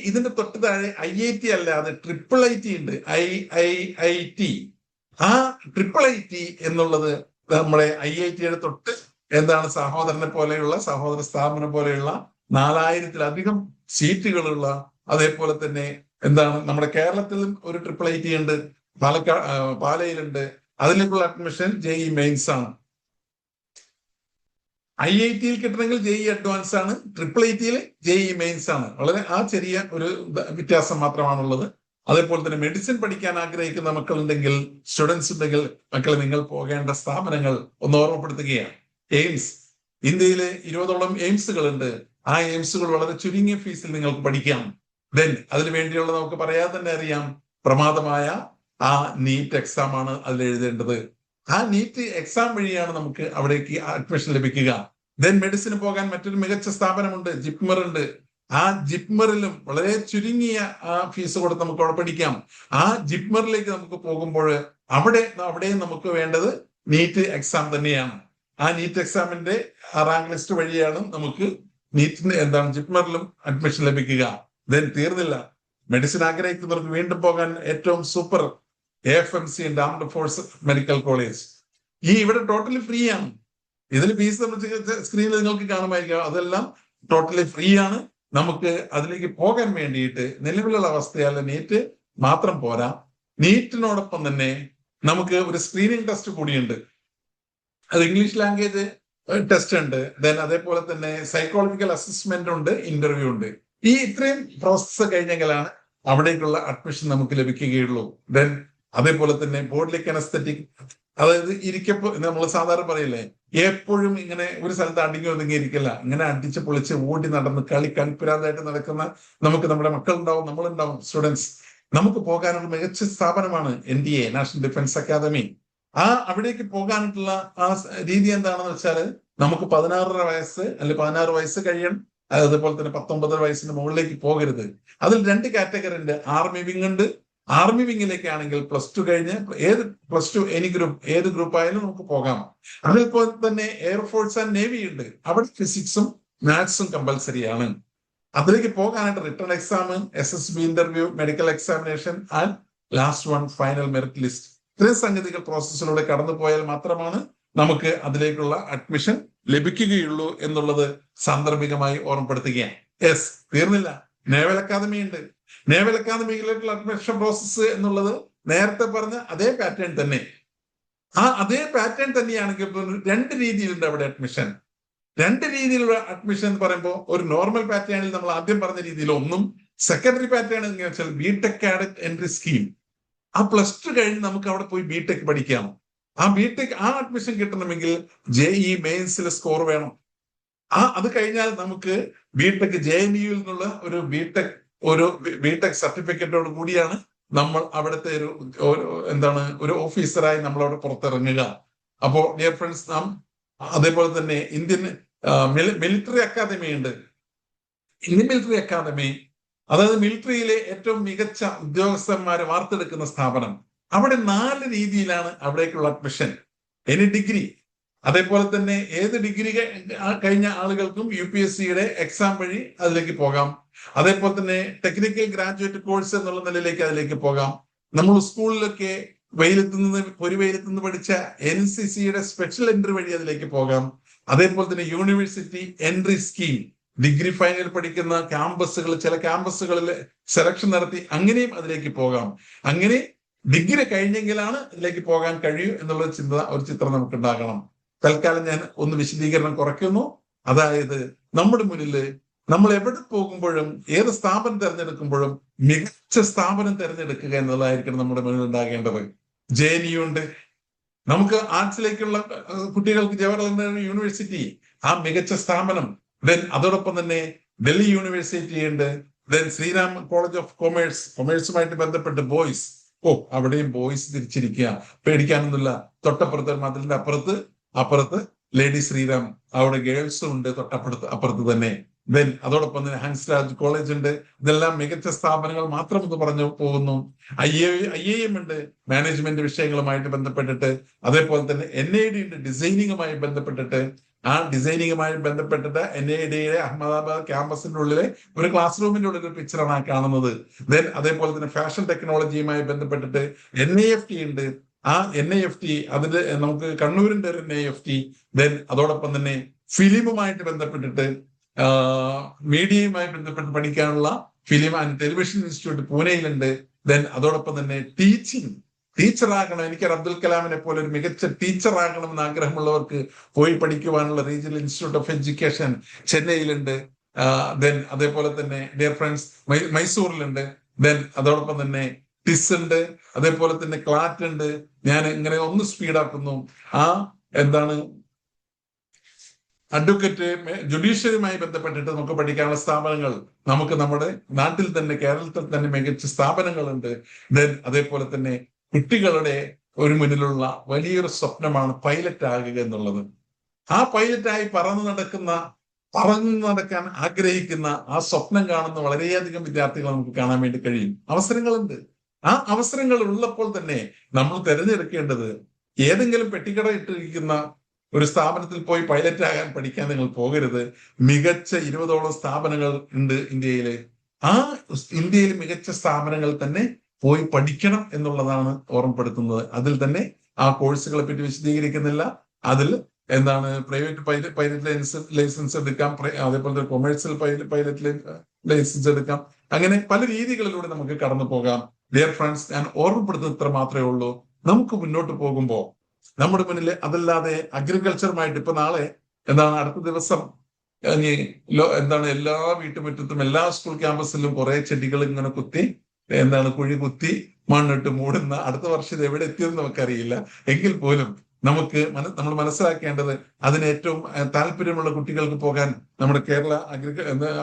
ഇതിന്റെ തൊട്ട് താഴെ IIT അല്ലാതെ IIIT ഉണ്ട്. IIT. ആ IIIT എന്നുള്ളത് നമ്മളെ IITയുടെ തൊട്ട് എന്താണ് സഹോദരനെ പോലെയുള്ള സഹോദര സ്ഥാപനം പോലെയുള്ള 4000-ലധികം സീറ്റുകളുള്ള, അതേപോലെ തന്നെ എന്താണ് നമ്മുടെ കേരളത്തിലും ഒരു IIIT ഉണ്ട്, പാലയിലുണ്ട്. അതിലേക്കുള്ള അഡ്മിഷൻ JEE മെയിൻസ് ആണ്. IITയിൽ കിട്ടണമെങ്കിൽ JEE അഡ്വാൻസ് ആണ്, IIITയിൽ JEE മെയിൻസ് ആണ്. വളരെ ആ ചെറിയ ഒരു വ്യത്യാസം മാത്രമാണുള്ളത്. അതേപോലെ തന്നെ മെഡിസിൻ പഠിക്കാൻ ആഗ്രഹിക്കുന്ന മക്കളുണ്ടെങ്കിൽ, സ്റ്റുഡൻസ് ഉണ്ടെങ്കിൽ, മക്കൾ നിങ്ങൾ പോകേണ്ട സ്ഥാപനങ്ങൾ ഒന്ന് ഓർമ്മപ്പെടുത്തുകയാണ്. എയിംസ്, ഇന്ത്യയിലെ 20ഓളം എയിംസുകൾ ഉണ്ട്. ആ എയിംസുകൾ വളരെ ചുരുങ്ങിയ ഫീസിൽ നിങ്ങൾക്ക് പഠിക്കാം. ദെൻ അതിനു വേണ്ടിയുള്ള നമുക്ക് പറയാതെ തന്നെ അറിയാം, പ്രമാദമായ ആ നീറ്റ് എക്സാം ആണ് അതിൽ എഴുതേണ്ടത്. ആ നീറ്റ് എക്സാം വഴിയാണ് നമുക്ക് അവിടേക്ക് അഡ്മിഷൻ ലഭിക്കുക. ദെൻ മെഡിസിന് പോകാൻ മറ്റൊരു മികച്ച സ്ഥാപനമുണ്ട്, ജിപ്മർ ഉണ്ട്. ആ ജിപ്മറിലും വളരെ ചുരുങ്ങിയ ആ ഫീസ് കൊടുത്ത് നമുക്ക് അവിടെ പഠിക്കാം. ആ ജിപ്മറിലേക്ക് നമുക്ക് പോകുമ്പോൾ അവിടെയും നമുക്ക് വേണ്ടത് നീറ്റ് എക്സാം തന്നെയാണ്. ആ നീറ്റ് എക്സാമിന്റെ റാങ്ക് ലിസ്റ്റ് വഴിയാണ് നമുക്ക് നീറ്റിന് ജിപ്മറിലും അഡ്മിഷൻ ലഭിക്കുക. ദെൻ തീർന്നില്ല, മെഡിസിൻ ആഗ്രഹിക്കുന്നവർക്ക് വീണ്ടും പോകാൻ ഏറ്റവും സൂപ്പർ AFMC ഉണ്ട്, ആംഡ് ഫോഴ്സ് മെഡിക്കൽ കോളേജ്. ഇവിടെ ടോട്ടലി ഫ്രീ ആണ്. ഇതിൽ ഫീസ് സ്ക്രീനിൽ നിങ്ങൾക്ക് കാണുമായിരിക്കാം. അതെല്ലാം ടോട്ടലി ഫ്രീ ആണ്. നമുക്ക് അതിലേക്ക് പോകാൻ വേണ്ടിയിട്ട് നിലവിലുള്ള അവസ്ഥയല്ല നീറ്റ് മാത്രം പോരാ, നീറ്റിനോടൊപ്പം തന്നെ നമുക്ക് ഒരു സ്ക്രീനിങ് ടെസ്റ്റ് കൂടിയുണ്ട്. അത് ഇംഗ്ലീഷ് ലാംഗ്വേജ് ടെസ്റ്റ് ഉണ്ട്. ദെൻ അതേപോലെ തന്നെ സൈക്കോളജിക്കൽ അസസ്മെന്റ് ഉണ്ട്, ഇന്റർവ്യൂ ഉണ്ട്. ഇത്രയും പ്രോസസ്സ് കഴിഞ്ഞെങ്കിലാണ് അവിടേക്കുള്ള അഡ്മിഷൻ നമുക്ക് ലഭിക്കുകയുള്ളൂ. ദെൻ അതേപോലെ തന്നെ ബോഡിലേക്ക് അനസ്തറ്റിക്, അതായത് ഇരിക്കപ്പോ നമ്മൾ സാധാരണ പറയില്ലേ, എപ്പോഴും ഇങ്ങനെ ഒരു സ്ഥലത്ത് അടിങ്ങി ഒതുങ്ങി ഇരിക്കില്ല. ഇങ്ങനെ അടിച്ച് പൊളിച്ച് ഓടി നടന്ന് കളിപ്പിരാതായിട്ട് നടക്കുന്ന നമുക്ക് നമ്മുടെ മക്കളുണ്ടാവും, നമ്മളുണ്ടാവും, സ്റ്റുഡൻസ്. നമുക്ക് പോകാനുള്ള മികച്ച സ്ഥാപനമാണ് NDA, നാഷണൽ ഡിഫൻസ് അക്കാദമി. അവിടേക്ക് പോകാനായിട്ടുള്ള ആ രീതി എന്താണെന്ന് വെച്ചാൽ, നമുക്ക് 16 വയസ്സ് അല്ലെങ്കിൽ 16 വയസ്സ് കഴിയണം. അതേപോലെ തന്നെ 19 വയസ്സിന് മുകളിലേക്ക് പോകരുത്. അതിൽ 2 കാറ്റഗറി ഉണ്ട്. ആർമി വിങ് ഉണ്ട്. ആർമി വിങ്ങിലേക്കാണെങ്കിൽ +2 കഴിഞ്ഞ് +2 എനി ഗ്രൂപ്പ്, ഏത് ഗ്രൂപ്പ് ആയാലും നമുക്ക് പോകാം. അതേപോലെ തന്നെ എയർഫോഴ്സ് ആൻഡ് നേവി ഉണ്ട്. അവിടെ ഫിസിക്സും മാത്സും കമ്പൽസറിയാണ്. അതിലേക്ക് പോകാനായിട്ട് return exam, SSB interview, medical examination and last one final merit list. ഇത്രയും സംഗതികൾ പ്രോസസ്സിലൂടെ കടന്നു പോയാൽ മാത്രമാണ് നമുക്ക് അതിലേക്കുള്ള അഡ്മിഷൻ ലഭിക്കുകയുള്ളൂ എന്നുള്ളത് സാന്ദർഭികമായി ഓർമ്മപ്പെടുത്തുകയാണ്. തീർന്നില്ല, നേവൽ അക്കാദമി ഉണ്ട്. നേവൽ അക്കാദമിയിലേക്കുള്ള അഡ്മിഷൻ പ്രോസസ്സ് എന്നുള്ളത് നേരത്തെ പറഞ്ഞ അതേ പാറ്റേൺ തന്നെ. അതേ പാറ്റേൺ തന്നെയാണെങ്കിൽ 2 രീതിയിലുണ്ട് അവിടെ അഡ്മിഷൻ. 2 രീതിയിലുള്ള അഡ്മിഷൻ എന്ന് പറയുമ്പോൾ, ഒരു നോർമൽ പാറ്റേണിൽ നമ്മൾ ആദ്യം പറഞ്ഞ രീതിയിൽ ഒന്നും, സെക്കൻഡറി പാറ്റേൺ എന്ന് വെച്ചാൽ BTech കാഡറ്റ് എൻട്രി സ്കീം. ആ +2 കഴിഞ്ഞ് നമുക്ക് അവിടെ പോയി BTech പഠിക്കാം. ആ അഡ്മിഷൻ കിട്ടണമെങ്കിൽ JEE മെയിൻസിൽ സ്കോർ വേണം. അത് കഴിഞ്ഞാൽ നമുക്ക് BTech JNUവിൽ നിന്നുള്ള ഒരു BTech സർട്ടിഫിക്കറ്റോട് കൂടിയാണ് നമ്മൾ അവിടുത്തെ ഒരു ഓഫീസറായി നമ്മൾ അവിടെ പുറത്തിറങ്ങുക. അപ്പോ ഡിയർ ഫ്രണ്ട്സ്, അതേപോലെ തന്നെ ഇന്ത്യൻ മിലിറ്ററി അക്കാദമി ഉണ്ട്. ഇന്ത്യൻ മിലിറ്ററി അക്കാദമി, അതായത് മിലിറ്ററിയിലെ ഏറ്റവും മികച്ച ഉദ്യോഗസ്ഥന്മാരെ വാർത്തെടുക്കുന്ന സ്ഥാപനം. അവിടെ 4 രീതിയിലാണ് അവിടേക്കുള്ള അഡ്മിഷൻ. എനി ഡിഗ്രി, അതേപോലെ തന്നെ ഏത് ഡിഗ്രി കഴിഞ്ഞ ആളുകൾക്കും UPSCയുടെ എക്സാം വഴി അതിലേക്ക് പോകാം. അതേപോലെ തന്നെ ടെക്നിക്കൽ ഗ്രാജുവേറ്റ് കോഴ്സ് എന്നുള്ള നിലയിലേക്ക് അതിലേക്ക് പോകാം. നമ്മൾ സ്കൂളിലൊക്കെ വെയിലത്ത് നിന്ന് പഠിച്ച NCCയുടെ സ്പെഷ്യൽ എൻട്രി വഴി അതിലേക്ക് പോകാം. അതേപോലെ തന്നെ university entry scheme, degree final പഠിക്കുന്ന ചില ക്യാമ്പസുകളിൽ സെലക്ഷൻ നടത്തി അങ്ങനെയും അതിലേക്ക് പോകാം. അങ്ങനെ ഡിഗ്രി കഴിഞ്ഞെങ്കിലാണ് ഇതിലേക്ക് പോകാൻ കഴിയൂ എന്നുള്ള ഒരു ചിത്രം നമുക്ക് ഉണ്ടാകണം. തൽക്കാലം ഞാൻ ഒന്ന് വിശദീകരണം കുറയ്ക്കുന്നു. അതായത് നമ്മുടെ മുന്നിൽ നമ്മൾ എവിടെ പോകുമ്പോഴും ഏത് സ്ഥാപനം തിരഞ്ഞെടുക്കുമ്പോഴും മികച്ച സ്ഥാപനം തിരഞ്ഞെടുക്കുക എന്നുള്ളതായിരിക്കണം നമ്മുടെ മുന്നിൽ ഉണ്ടാകേണ്ടത്. JNU ഉണ്ട്. നമുക്ക് ആർട്സിലേക്കുള്ള കുട്ടികൾക്ക് ജവഹർലാൽ യൂണിവേഴ്സിറ്റി, ആ മികച്ച സ്ഥാപനം. ദെൻ അതോടൊപ്പം തന്നെ ഡൽഹി യൂണിവേഴ്സിറ്റി ഉണ്ട്. ദെൻ ശ്രീരാം കോളേജ് ഓഫ് കൊമേഴ്സുമായിട്ട് ബന്ധപ്പെട്ട് ബോയ്സ്, അവിടെയും ബോയ്സ് തിരിച്ചിരിക്കുക, പേടിക്കാനൊന്നുമില്ല. തൊട്ടപ്പുറത്ത് മതിലിന്റെ അപ്പുറത്ത് ലേഡി ശ്രീരാം, അവിടെ ഗേൾസും ഉണ്ട് തൊട്ടപ്പുറത്ത് തന്നെ. ദെൻ അതോടൊപ്പം തന്നെ ഹൻസ്രാജ് കോളേജ് ഉണ്ട്. ഇതെല്ലാം മികച്ച സ്ഥാപനങ്ങൾ മാത്രം എന്ന് പറഞ്ഞു പോകുന്നു. IIM ഉണ്ട് മാനേജ്മെന്റ് വിഷയങ്ങളുമായിട്ട് ബന്ധപ്പെട്ടിട്ട്. അതേപോലെ തന്നെ NID ഉണ്ട് ഡിസൈനിങ്ങുമായി ബന്ധപ്പെട്ടിട്ട്. ആ ഡിസൈനിങ്ങുമായി ബന്ധപ്പെട്ടിട്ട് NIDയുടെ അഹമ്മദാബാദ് ക്യാമ്പസിന്റെ ഉള്ളിലെ ഒരു ക്ലാസ് റൂമിന്റെ ഉള്ളിൽ ഒരു പിക്ചറാണ് ആ കാണുന്നത്. ദെൻ അതേപോലെ തന്നെ ഫാഷൻ ടെക്നോളജിയുമായി ബന്ധപ്പെട്ടിട്ട് NIFT ഉണ്ട്. ആ NIFT അതിന്റെ നമുക്ക് കണ്ണൂരിന്റെ ഒരു NIFT. ദെൻ അതോടൊപ്പം തന്നെ ഫിലിമുമായിട്ട് ബന്ധപ്പെട്ടിട്ട് മീഡിയയുമായി ബന്ധപ്പെട്ട് പഠിക്കാനുള്ള ഫിലിം ആൻഡ് ടെലിവിഷൻ ഇൻസ്റ്റിറ്റ്യൂട്ട് പൂനെയിലുണ്ട്. ദെൻ അതോടൊപ്പം തന്നെ ടീച്ചറാകണം, എനിക്കൊരു അബ്ദുൽ കലാമിനെ പോലെ ഒരു മികച്ച ടീച്ചറാകണം എന്ന് ആഗ്രഹമുള്ളവർക്ക് പോയി പഠിക്കുവാനുള്ള റീജിയണൽ ഇൻസ്റ്റിറ്റ്യൂട്ട് ഓഫ് എഡ്യൂക്കേഷൻ ചെന്നൈയിലുണ്ട്. ദെൻ അതേപോലെ തന്നെ ഡിയർ ഫ്രണ്ട്സ് മൈസൂരിലുണ്ട്. ദെൻ അതോടൊപ്പം തന്നെ ടിസ് ഉണ്ട്. അതേപോലെ തന്നെ ക്ലാറ്റ് ഉണ്ട്. ഞാൻ ഇങ്ങനെ ഒന്ന് സ്പീഡാക്കുന്നു. അഡ്വക്കേറ്റ് ജുഡീഷ്യറിയുമായി ബന്ധപ്പെട്ടിട്ട് നമുക്ക് പഠിക്കാനുള്ള സ്ഥാപനങ്ങൾ നമുക്ക് നമ്മുടെ നാട്ടിൽ തന്നെ കേരളത്തിൽ തന്നെ മികച്ച സ്ഥാപനങ്ങളുണ്ട്. ദെൻ അതേപോലെ തന്നെ കുട്ടികളുടെ ഒരു മുന്നിലുള്ള വലിയൊരു സ്വപ്നമാണ് പൈലറ്റ് ആകുക എന്നുള്ളത്. ആ പൈലറ്റായി പറന്നു നടക്കാൻ ആഗ്രഹിക്കുന്ന ആ സ്വപ്നം കാണുന്ന വളരെയധികം വിദ്യാർത്ഥികൾ നമുക്ക് കാണാൻ വേണ്ടി കഴിയും. അവസരങ്ങളുണ്ട്. ആ അവസരങ്ങൾ ഉള്ളപ്പോൾ തന്നെ നമ്മൾ തിരഞ്ഞെടുക്കേണ്ടത് ഏതെങ്കിലും പെട്ടിക്കട ഇട്ടിരിക്കുന്ന ഒരു സ്ഥാപനത്തിൽ പോയി പൈലറ്റ് ആകാൻ പഠിക്കാൻ നിങ്ങൾ പോകരുത്. മികച്ച 20ഓളം സ്ഥാപനങ്ങൾ ഉണ്ട് ഇന്ത്യയില്. ആ ഇന്ത്യയിൽ മികച്ച സ്ഥാപനങ്ങൾ തന്നെ പോയി പഠിക്കണം എന്നുള്ളതാണ് ഓർമ്മപ്പെടുത്തുന്നത്. അതിൽ തന്നെ ആ കോഴ്സുകളെ പറ്റി വിശദീകരിക്കുന്നില്ല. അതിൽ പ്രൈവറ്റ് പൈലറ്റ് ലൈസൻസ് എടുക്കാം, അതേപോലെ കൊമേഴ്സ്യൽ പൈലറ്റ് ലൈസൻസ് എടുക്കാം. അങ്ങനെ പല രീതികളിലൂടെ നമുക്ക് കടന്നു പോകാം. ഡിയർ ഫ്രണ്ട്സ്, ഞാൻ ഓർമ്മപ്പെടുത്തുന്നത് ഇത്ര മാത്രമേ ഉള്ളൂ. നമുക്ക് മുന്നോട്ട് പോകുമ്പോൾ നമ്മുടെ മുന്നിൽ അതല്ലാതെ അഗ്രികൾച്ചറുമായിട്ട് ഇപ്പൊ നാളെ അടുത്ത ദിവസം എല്ലാ വീട്ടുമുറ്റത്തും എല്ലാ സ്കൂൾ ക്യാമ്പസിലും കുറെ ചെടികൾ ഇങ്ങനെ കുത്തി കുഴി കുത്തി മണ്ണിട്ട് മൂടുന്ന അടുത്ത വർഷം ഇത് എവിടെ എത്തിയെന്ന് നമുക്കറിയില്ല. എങ്കിൽ പോലും നമ്മൾ മനസ്സിലാക്കേണ്ടത് അതിന് ഏറ്റവും താല്പര്യമുള്ള കുട്ടികൾക്ക് പോകാൻ നമ്മുടെ കേരള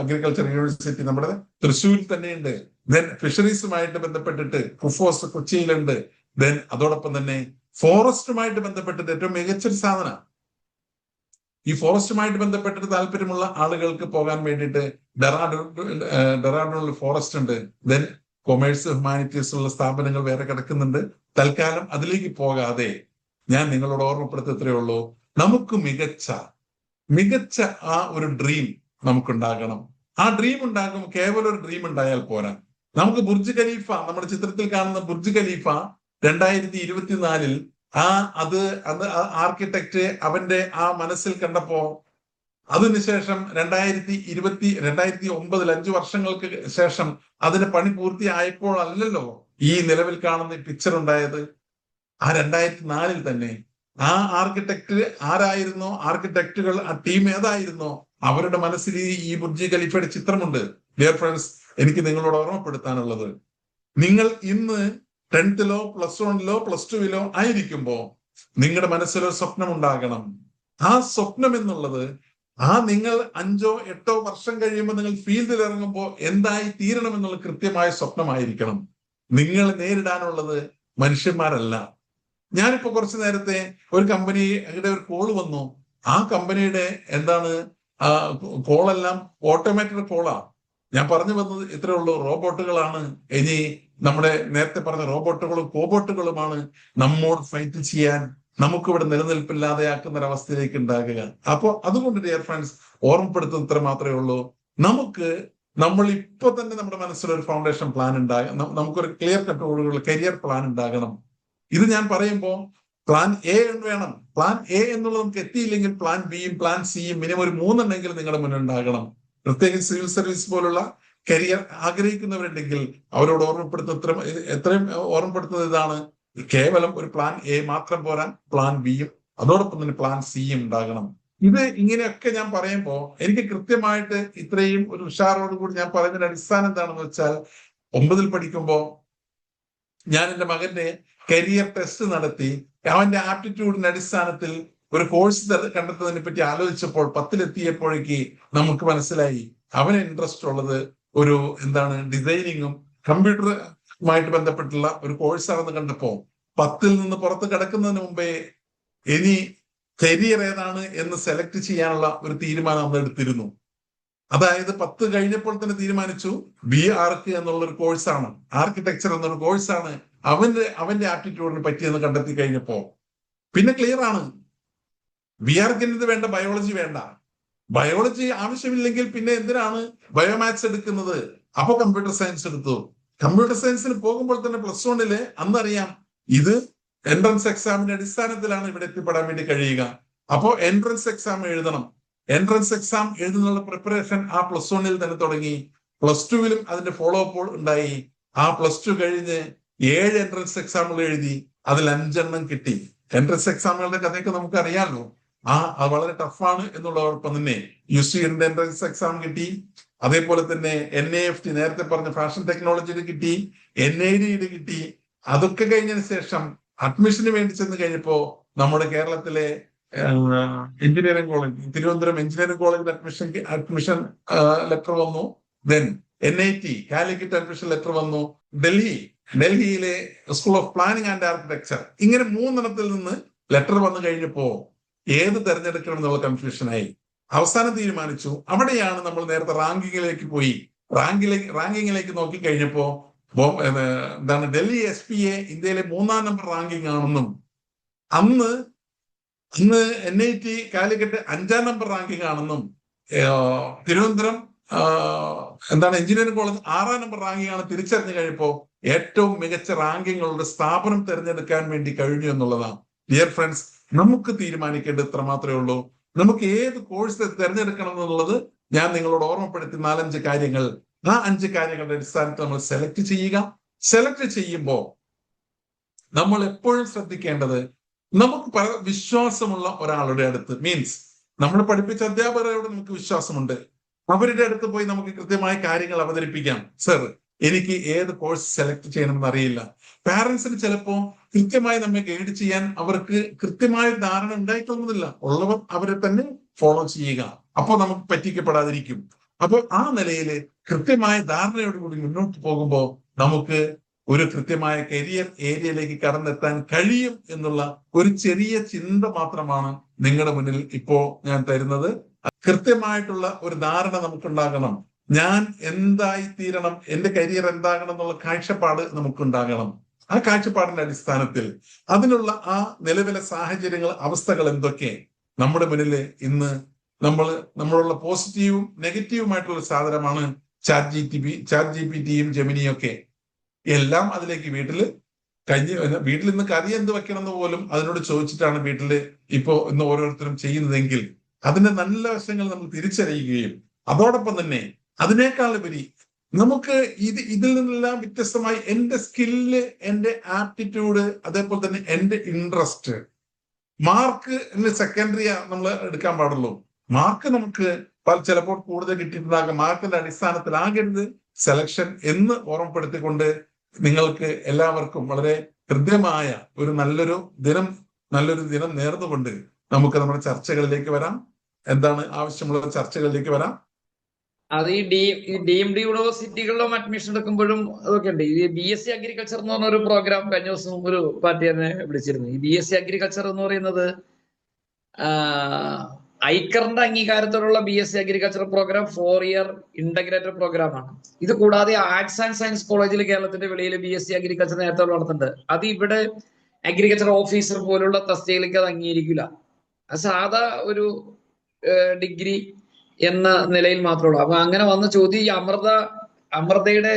അഗ്രികൾച്ചർ യൂണിവേഴ്സിറ്റി നമ്മുടെ തൃശ്ശൂരിൽ തന്നെയുണ്ട്. ദെൻ ഫിഷറീസുമായിട്ട് ബന്ധപ്പെട്ടിട്ട് കുഫോസ് കൊച്ചിയിലുണ്ട്. ദെൻ അതോടൊപ്പം തന്നെ ഫോറസ്റ്റുമായിട്ട് ബന്ധപ്പെട്ടിട്ട് ഏറ്റവും മികച്ചൊരു സാധനം. ഈ ഫോറസ്റ്റുമായിട്ട് ബന്ധപ്പെട്ടിട്ട് താല്പര്യമുള്ള ആളുകൾക്ക് പോകാൻ വേണ്ടിയിട്ട് ഡെറാഡൂണിൽ ഫോറസ്റ്റ് ഉണ്ട്. ദെൻ കൊമേഴ്സ് ഹ്യൂമാനിറ്റീസ് ഉള്ള സ്ഥാപനങ്ങൾ വേറെ കിടക്കുന്നുണ്ട്. തൽക്കാലം അതിലേക്ക് പോകാതെ ഞാൻ നിങ്ങളോട് ഓർമ്മപ്പെടുത്തത്രേ ഉള്ളൂ, നമുക്ക് മികച്ച ആ ഒരു ഡ്രീം നമുക്കുണ്ടാകണം. ആ ഡ്രീം ഉണ്ടാകും കേവലം ഒരു ഡ്രീം ഉണ്ടായാൽ പോരാ. നമുക്ക് ബുർജ് ഖലീഫ, നമ്മുടെ ചിത്രത്തിൽ കാണുന്ന ബുർജ് ഖലീഫ 2024 അത് ആർക്കിടെക്റ്റ് അവന്റെ ആ മനസ്സിൽ കണ്ടപ്പോ അതിനുശേഷം 2009 5 വർഷങ്ങൾക്ക് ശേഷം അതിന് പണി പൂർത്തിയായപ്പോൾ അല്ലല്ലോ ഈ നിലവിൽ കാണുന്ന പിക്ചർ ഉണ്ടായത്. ആ 2004 തന്നെ ആ ആർക്കിടെക്ട് ആരായിരുന്നോ, ആർക്കിടെക്റ്റുകൾ ആ ടീം ഏതായിരുന്നോ അവരുടെ മനസ്സിൽ ഈ ബുർജ് ഖലീഫയുടെ ചിത്രമുണ്ട്. ഡിയർ ഫ്രണ്ട്സ്, എനിക്ക് നിങ്ങളോട് ഓർമ്മപ്പെടുത്താനുള്ളത്, നിങ്ങൾ ഇന്ന് 10th പ്ലസ് 1 പ്ലസ് 2 ആയിരിക്കുമ്പോ നിങ്ങളുടെ മനസ്സിലൊരു സ്വപ്നം ഉണ്ടാകണം. ആ സ്വപ്നം എന്നുള്ളത് നിങ്ങൾ 5 8 വർഷം കഴിയുമ്പോൾ നിങ്ങൾ ഫീൽഡിൽ ഇറങ്ങുമ്പോൾ എന്തായി തീരണം എന്നുള്ള കൃത്യമായ സ്വപ്നമായിരിക്കണം. നിങ്ങൾ നേരിടാനുള്ളത് മനുഷ്യന്മാരല്ല. ഞാനിപ്പോ കുറച്ചു നേരത്തെ ഒരു കമ്പനിയുടെ ഒരു കോള് വന്നു. ആ കമ്പനിയുടെ കോളെല്ലാം ഓട്ടോമേറ്റഡ് കോളാ. ഞാൻ പറഞ്ഞു വന്നത് ഇത്രേ ഉള്ളൂ, റോബോട്ടുകളാണ് ഇനി നമ്മുടെ നേരത്തെ പറഞ്ഞ റോബോട്ടുകളും കോബോട്ടുകളുമാണ് നമ്മോട് ഫൈറ്റ് ചെയ്യാൻ നമുക്കിവിടെ നിലനിൽപ്പില്ലാതെയാക്കുന്ന ഒരവസ്ഥയിലേക്ക് ഉണ്ടാകുക. അപ്പോ അതുകൊണ്ട് ഡിയർ ഫ്രണ്ട്സ്, ഓർമ്മപ്പെടുത്തുന്ന ഇത്ര മാത്രമേ ഉള്ളൂ, നമ്മൾ ഇപ്പൊ തന്നെ നമ്മുടെ മനസ്സിലൊരു ഫൗണ്ടേഷൻ പ്ലാൻ ഉണ്ടാകണം. നമുക്കൊരു ക്ലിയർ കട്ടോടുള്ള കരിയർ പ്ലാൻ ഉണ്ടാകണം. ഇത് ഞാൻ പറയുമ്പോൾ പ്ലാൻ എ വേണം. പ്ലാൻ എ എന്നുള്ളത് നമുക്ക് എത്തിയില്ലെങ്കിൽ പ്ലാൻ ബിയും പ്ലാൻ സിയും മിനിമം ഒരു 3 എണ്ണെങ്കിലും നിങ്ങളുടെ മുന്നിൽ ഉണ്ടാകണം. പ്രത്യേകിച്ച് സിവിൽ സർവീസ് പോലുള്ള കരിയർ ആഗ്രഹിക്കുന്നവരുണ്ടെങ്കിൽ അവരോട് എത്രയും ഓർമ്മപ്പെടുത്തുന്നത് ഇതാണ്, കേവലം ഒരു പ്ലാൻ എ മാത്രം പോരാ, പ്ലാൻ ബിയും അതോടൊപ്പം തന്നെ പ്ലാൻ സിയും ഉണ്ടാകണം. ഇത് ഇങ്ങനെയൊക്കെ ഞാൻ പറയുമ്പോൾ എനിക്ക് കൃത്യമായിട്ട് ഇത്രയും ഒരു ഉഷാറോടുകൂടി ഞാൻ പറയുന്നതിന്റെ അടിസ്ഥാനം എന്താണെന്ന് വെച്ചാൽ, 9ൽ പഠിക്കുമ്പോൾ ഞാൻ എൻ്റെ മകന്റെ കരിയർ ടെസ്റ്റ് നടത്തി അവന്റെ ആപ്റ്റിറ്റ്യൂഡിന്റെ അടിസ്ഥാനത്തിൽ ഒരു കോഴ്സ് കണ്ടെത്തുന്നതിനെ പറ്റി ആലോചിച്ചപ്പോൾ 10ലെത്തിയപ്പോഴേക്ക് നമുക്ക് മനസ്സിലായി അവന് ഇൻട്രസ്റ്റ് ഉള്ളത് ഒരു ഡിസൈനിങ്ങും കമ്പ്യൂട്ടറുമായിട്ട് ബന്ധപ്പെട്ടുള്ള ഒരു കോഴ്സാണെന്ന് കണ്ടപ്പോ 10ൽ നിന്ന് പുറത്ത് കിടക്കുന്നതിന് മുമ്പേ ഇനി കരിയർ ഏതാണ് എന്ന് സെലക്ട് ചെയ്യാനുള്ള ഒരു തീരുമാനം നമ്മൾ എടുത്തിരുന്നു. അതായത് 10 കഴിഞ്ഞപ്പോൾ തന്നെ തീരുമാനിച്ചു ബി ആർക്ക് എന്നുള്ളൊരു കോഴ്സാണ്, ആർക്കിടെക്ചർ എന്നൊരു കോഴ്സാണ് അവന്റെ ആപ്റ്റിറ്റ്യൂഡിന് പറ്റിയെന്ന് കണ്ടെത്തി കഴിഞ്ഞപ്പോ പിന്നെ ക്ലിയർ ആണ്. ബി ആർക്കിന് വേണ്ട ബയോളജി വേണ്ട, ബയോളജി ആവശ്യമില്ലെങ്കിൽ പിന്നെ എന്തിനാണ് ബയോമാത്സ് എടുക്കുന്നത്? അപ്പൊ കമ്പ്യൂട്ടർ സയൻസ് എടുത്തു. കമ്പ്യൂട്ടർ സയൻസിന് പോകുമ്പോൾ തന്നെ +1 അന്നറിയാം ഇത് എൻട്രൻസ് എക്സാമിന്റെ അടിസ്ഥാനത്തിലാണ് ഇവിടെ എത്തിപ്പെടാൻ വേണ്ടി കഴിയുക. അപ്പോ എൻട്രൻസ് എക്സാം എഴുതണം. എൻട്രൻസ് എക്സാം എഴുതുന്നുള്ള പ്രിപ്പറേഷൻ ആ +1 തന്നെ തുടങ്ങി. +2 അതിന്റെ ഫോളോ അപ്പ് ഉണ്ടായി. ആ +2 കഴിഞ്ഞ് 7 എൻട്രൻസ് എക്സാമുകൾ എഴുതി, അതിൽ 5 എണ്ണം കിട്ടി. എൻട്രൻസ് എക്സാമുകളുടെ കഥയൊക്കെ നമുക്ക് അറിയാമല്ലോ. അത് വളരെ ടഫാണ് എന്നുള്ളതോടൊപ്പം തന്നെ UCL എൻട്രൻസ് എക്സാം കിട്ടി. അതേപോലെ തന്നെ NAFT നേരത്തെ പറഞ്ഞ ഫാഷൻ ടെക്നോളജിയിൽ കിട്ടി, NID കിട്ടി. അതൊക്കെ കഴിഞ്ഞതിന് ശേഷം അഡ്മിഷന് വേണ്ടി ചെന്ന് കഴിഞ്ഞപ്പോ നമ്മുടെ കേരളത്തിലെ എഞ്ചിനീയറിംഗ് കോളേജ്, തിരുവനന്തപുരം എഞ്ചിനീയറിംഗ് കോളേജിൽ അഡ്മിഷൻ ലെറ്റർ വന്നു. Then NIT Calicut admission letter വന്നു. ഡൽഹിയിലെ school of planning and architecture, ഇങ്ങനെ 3 നിന്ന് ലെറ്റർ വന്നു കഴിഞ്ഞപ്പോ ഏത് തെരഞ്ഞെടുക്കണം എന്നുള്ള കൺഫ്യൂഷനായി. അവസാനം തീരുമാനിച്ചു, അവിടെയാണ് നമ്മൾ നേരത്തെ റാങ്കിങ്ങിലേക്ക് പോയി. റാങ്കിങ്ങിലേക്ക് നോക്കി കഴിഞ്ഞപ്പോ ഡൽഹി SPA ഇന്ത്യയിലെ 3-ാം നമ്പർ റാങ്കിങ് ആണെന്നും അന്ന് NIT കാലിക്കറ്റ് 5-ാം നമ്പർ റാങ്കിങ് ആണെന്നും Thiruvananthapuram engineering college 6-ാം number ranking ആണ് തിരിച്ചറിഞ്ഞു കഴിഞ്ഞപ്പോ ഏറ്റവും മികച്ച റാങ്കിങ്ങുകളുടെ സ്ഥാപനം തിരഞ്ഞെടുക്കാൻ വേണ്ടി കഴിഞ്ഞു എന്നുള്ളതാണ്. ഡിയർ ഫ്രണ്ട്സ്, നമുക്ക് തീരുമാനിക്കേണ്ടത് ഇത്ര മാത്രമേ ഉള്ളൂ. നമുക്ക് ഏത് കോഴ്സ് തിരഞ്ഞെടുക്കണം എന്നുള്ളത് ഞാൻ നിങ്ങളോട് ഓർമ്മപ്പെടുത്തി 4-5 കാര്യങ്ങൾ. ആ 5 കാര്യങ്ങളുടെ അടിസ്ഥാനത്തിൽ നമ്മൾ സെലക്ട് ചെയ്യുക. സെലക്ട് ചെയ്യുമ്പോൾ നമ്മൾ എപ്പോഴും ശ്രദ്ധിക്കേണ്ടത്, നമുക്ക് വിശ്വാസമുള്ള ഒരാളുടെ അടുത്ത്, മീൻസ് നമ്മൾ പഠിപ്പിച്ച അധ്യാപകരോട് നമുക്ക് വിശ്വാസമുണ്ട്, അവരുടെ അടുത്ത് പോയി നമുക്ക് കൃത്യമായ കാര്യങ്ങൾ അവതരിപ്പിക്കാം. സർ, എനിക്ക് ഏത് കോഴ്സ് സെലക്ട് ചെയ്യണമെന്ന് അറിയില്ല. പാരന്റ്സിന് ചിലപ്പോ കൃത്യമായി നമ്മെ ഗൈഡ് ചെയ്യാൻ അവർക്ക് കൃത്യമായ ധാരണ ഉണ്ടായിട്ടൊന്നുമില്ല. ഉള്ളവർ അവരെ തന്നെ ഫോളോ ചെയ്യുക. അപ്പോൾ നമുക്ക് പറ്റിക്കപ്പെടാതിരിക്കും. അപ്പോൾ ആ നിലയിൽ കൃത്യമായ ധാരണയോടുകൂടി മുന്നോട്ട് പോകുമ്പോൾ നമുക്ക് ഒരു കൃത്യമായ കരിയർ ഏരിയയിലേക്ക് കടന്നെത്താൻ കഴിയും എന്നുള്ള ഒരു ചെറിയ ചിന്ത മാത്രമാണ് നിങ്ങളുടെ മുന്നിൽ ഇപ്പോ ഞാൻ തരുന്നത്. കൃത്യമായിട്ടുള്ള ഒരു ധാരണ നമുക്കുണ്ടാകണം. ഞാൻ എന്തായി തീരണം, എന്റെ കരിയർ എന്താകണം എന്നുള്ള കാഴ്ചപ്പാട് നമുക്കുണ്ടാകണം. ആ കാഴ്ചപ്പാടിന്റെ അടിസ്ഥാനത്തിൽ അതിനുള്ള ആ നിലവിലെ സാഹചര്യങ്ങൾ, അവസ്ഥകൾ എന്തൊക്കെ നമ്മുടെ മുന്നിൽ ഇന്ന് നമ്മളുള്ള പോസിറ്റീവും നെഗറ്റീവുമായിട്ടുള്ള സാധനമാണ് ചാറ്റ് GPT-യും ജെമിനിയും ഒക്കെ. എല്ലാം അതിലേക്ക് വീട്ടിൽ ഇന്ന് കറി എന്ത് വെക്കണം എന്ന് പോലും അതിനോട് ചോദിച്ചിട്ടാണ് വീട്ടിൽ ഇന്ന് ഓരോരുത്തരും ചെയ്യുന്നതെങ്കിൽ അതിന്റെ നല്ല വശങ്ങൾ നമ്മൾ തിരിച്ചറിയുകയും അതോടൊപ്പം തന്നെ അതിനേക്കാൾ ഉപരി നമുക്ക് ഇതിൽ നിന്നെല്ലാം വ്യത്യസ്തമായി എന്റെ സ്കില്ല്, എന്റെ ആപ്റ്റിറ്റ്യൂഡ്, അതേപോലെ തന്നെ എന്റെ ഇൻട്രസ്റ്റ്, മാർക്ക് സെക്കൻഡറി നമ്മൾ എടുക്കാൻ പാടുള്ളൂ. മാർക്ക് നമുക്ക് ചിലപ്പോൾ കൂടുതൽ കിട്ടിയിട്ടുണ്ടാകും. മാർക്കിന്റെ അടിസ്ഥാനത്തിലാകരുത് സെലക്ഷൻ എന്ന് ഓർമ്മപ്പെടുത്തിക്കൊണ്ട് നിങ്ങൾക്ക് എല്ലാവർക്കും വളരെ ഹൃദ്യമായ ഒരു നല്ലൊരു ദിനം നേർന്നുകൊണ്ട് നമുക്ക് നമ്മുടെ ചർച്ചകളിലേക്ക് വരാം. എന്താണ് ആവശ്യമുള്ള ചർച്ചകളിലേക്ക് വരാം. അത് ഈ ഡീംഡ് യൂണിവേഴ്സിറ്റികളിലും അഡ്മിഷൻ എടുക്കുമ്പോഴും അതൊക്കെ ഉണ്ട്. ഈ BSc അഗ്രികൾച്ചർ എന്ന് പറഞ്ഞ ഒരു പ്രോഗ്രാം കഴിഞ്ഞ ദിവസം ഒരു പാർട്ടി തന്നെ വിളിച്ചിരുന്നു. ഈ BSc അഗ്രികൾച്ചർ എന്ന് പറയുന്നത് ഐക്കറിന്റെ അംഗീകാരത്തോടുള്ള BSc agriculture programme 4 year integrated പ്രോഗ്രാമാണ്. ഇത് കൂടാതെ ആർട്സ് ആൻഡ് സയൻസ് കോളേജിൽ കേരളത്തിന്റെ വെളിയിൽ BSc അഗ്രികൾച്ചർ നേരത്തെ നടത്തുന്നുണ്ട്. അത് ഇവിടെ അഗ്രികൾച്ചർ ഓഫീസർ പോലുള്ള തസ്തികയിലേക്ക് അത് അംഗീകരിക്കില്ല. അത് സാധാ ഒരു ഡിഗ്രി എന്ന നിലയിൽ മാത്രമേ ഉള്ളൂ. അപ്പൊ അങ്ങനെ വന്ന ചോദ്യം, ഈ അമൃതയുടെ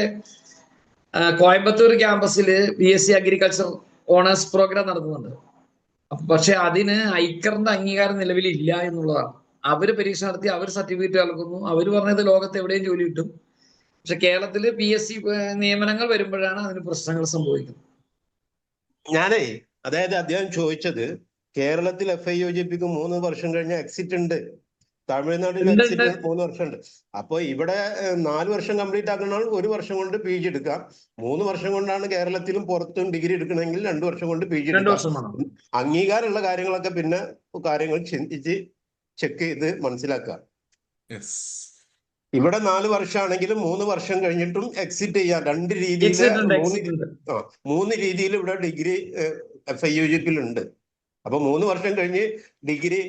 കോയമ്പത്തൂർ ക്യാമ്പസിൽ BSc അഗ്രികൾച്ചർ ഓണേഴ്സ് പ്രോഗ്രാം നടത്തുന്നുണ്ട്. പക്ഷെ അതിന് ഐക്കറിന്റെ അംഗീകാരം നിലവിലില്ല എന്നുള്ളതാണ്. അവര് പരീക്ഷ നടത്തി, അവർ സർട്ടിഫിക്കറ്റ് നൽകുന്നു. അവര് പറഞ്ഞത് ലോകത്ത് എവിടെയും ജോലി കിട്ടും. പക്ഷെ കേരളത്തില് PSc നിയമനങ്ങൾ വരുമ്പോഴാണ് അതിന് പ്രശ്നങ്ങൾ സംഭവിക്കുന്നത്. അതായത് അദ്ദേഹം ചോദിച്ചത് കേരളത്തിൽ FIUGPക്ക് 3 വർഷം കഴിഞ്ഞ എക്സിറ്റ് ഉണ്ട്, തമിഴ്നാട്ടിൽ എക്സിറ്റ് 3 വർഷം ഉണ്ട്. അപ്പൊ ഇവിടെ 4 വർഷം കംപ്ലീറ്റ് ആക്കണമെങ്കിൽ 1 വർഷം കൊണ്ട് PG എടുക്കാം. 3 വർഷം കൊണ്ടാണ് കേരളത്തിലും പുറത്തും ഡിഗ്രി എടുക്കണമെങ്കിൽ 2 വർഷം കൊണ്ട് PG എടുക്കാം. അംഗീകാരമുള്ള കാര്യങ്ങളൊക്കെ പിന്നെ കാര്യങ്ങൾ ചിന്തിച്ച് ചെക്ക് ചെയ്ത് മനസ്സിലാക്കുക. ഇവിടെ 4 വർഷമാണെങ്കിലും 3 വർഷം കഴിഞ്ഞിട്ടും എക്സിറ്റ് ചെയ്യാം. 2 രീതിയിൽ 3 രീതിയിൽ ഇവിടെ ഡിഗ്രി FIUGPയിൽ ഉണ്ട്. അപ്പൊ 3 വർഷം കഴിഞ്ഞ് ഡിഗ്രി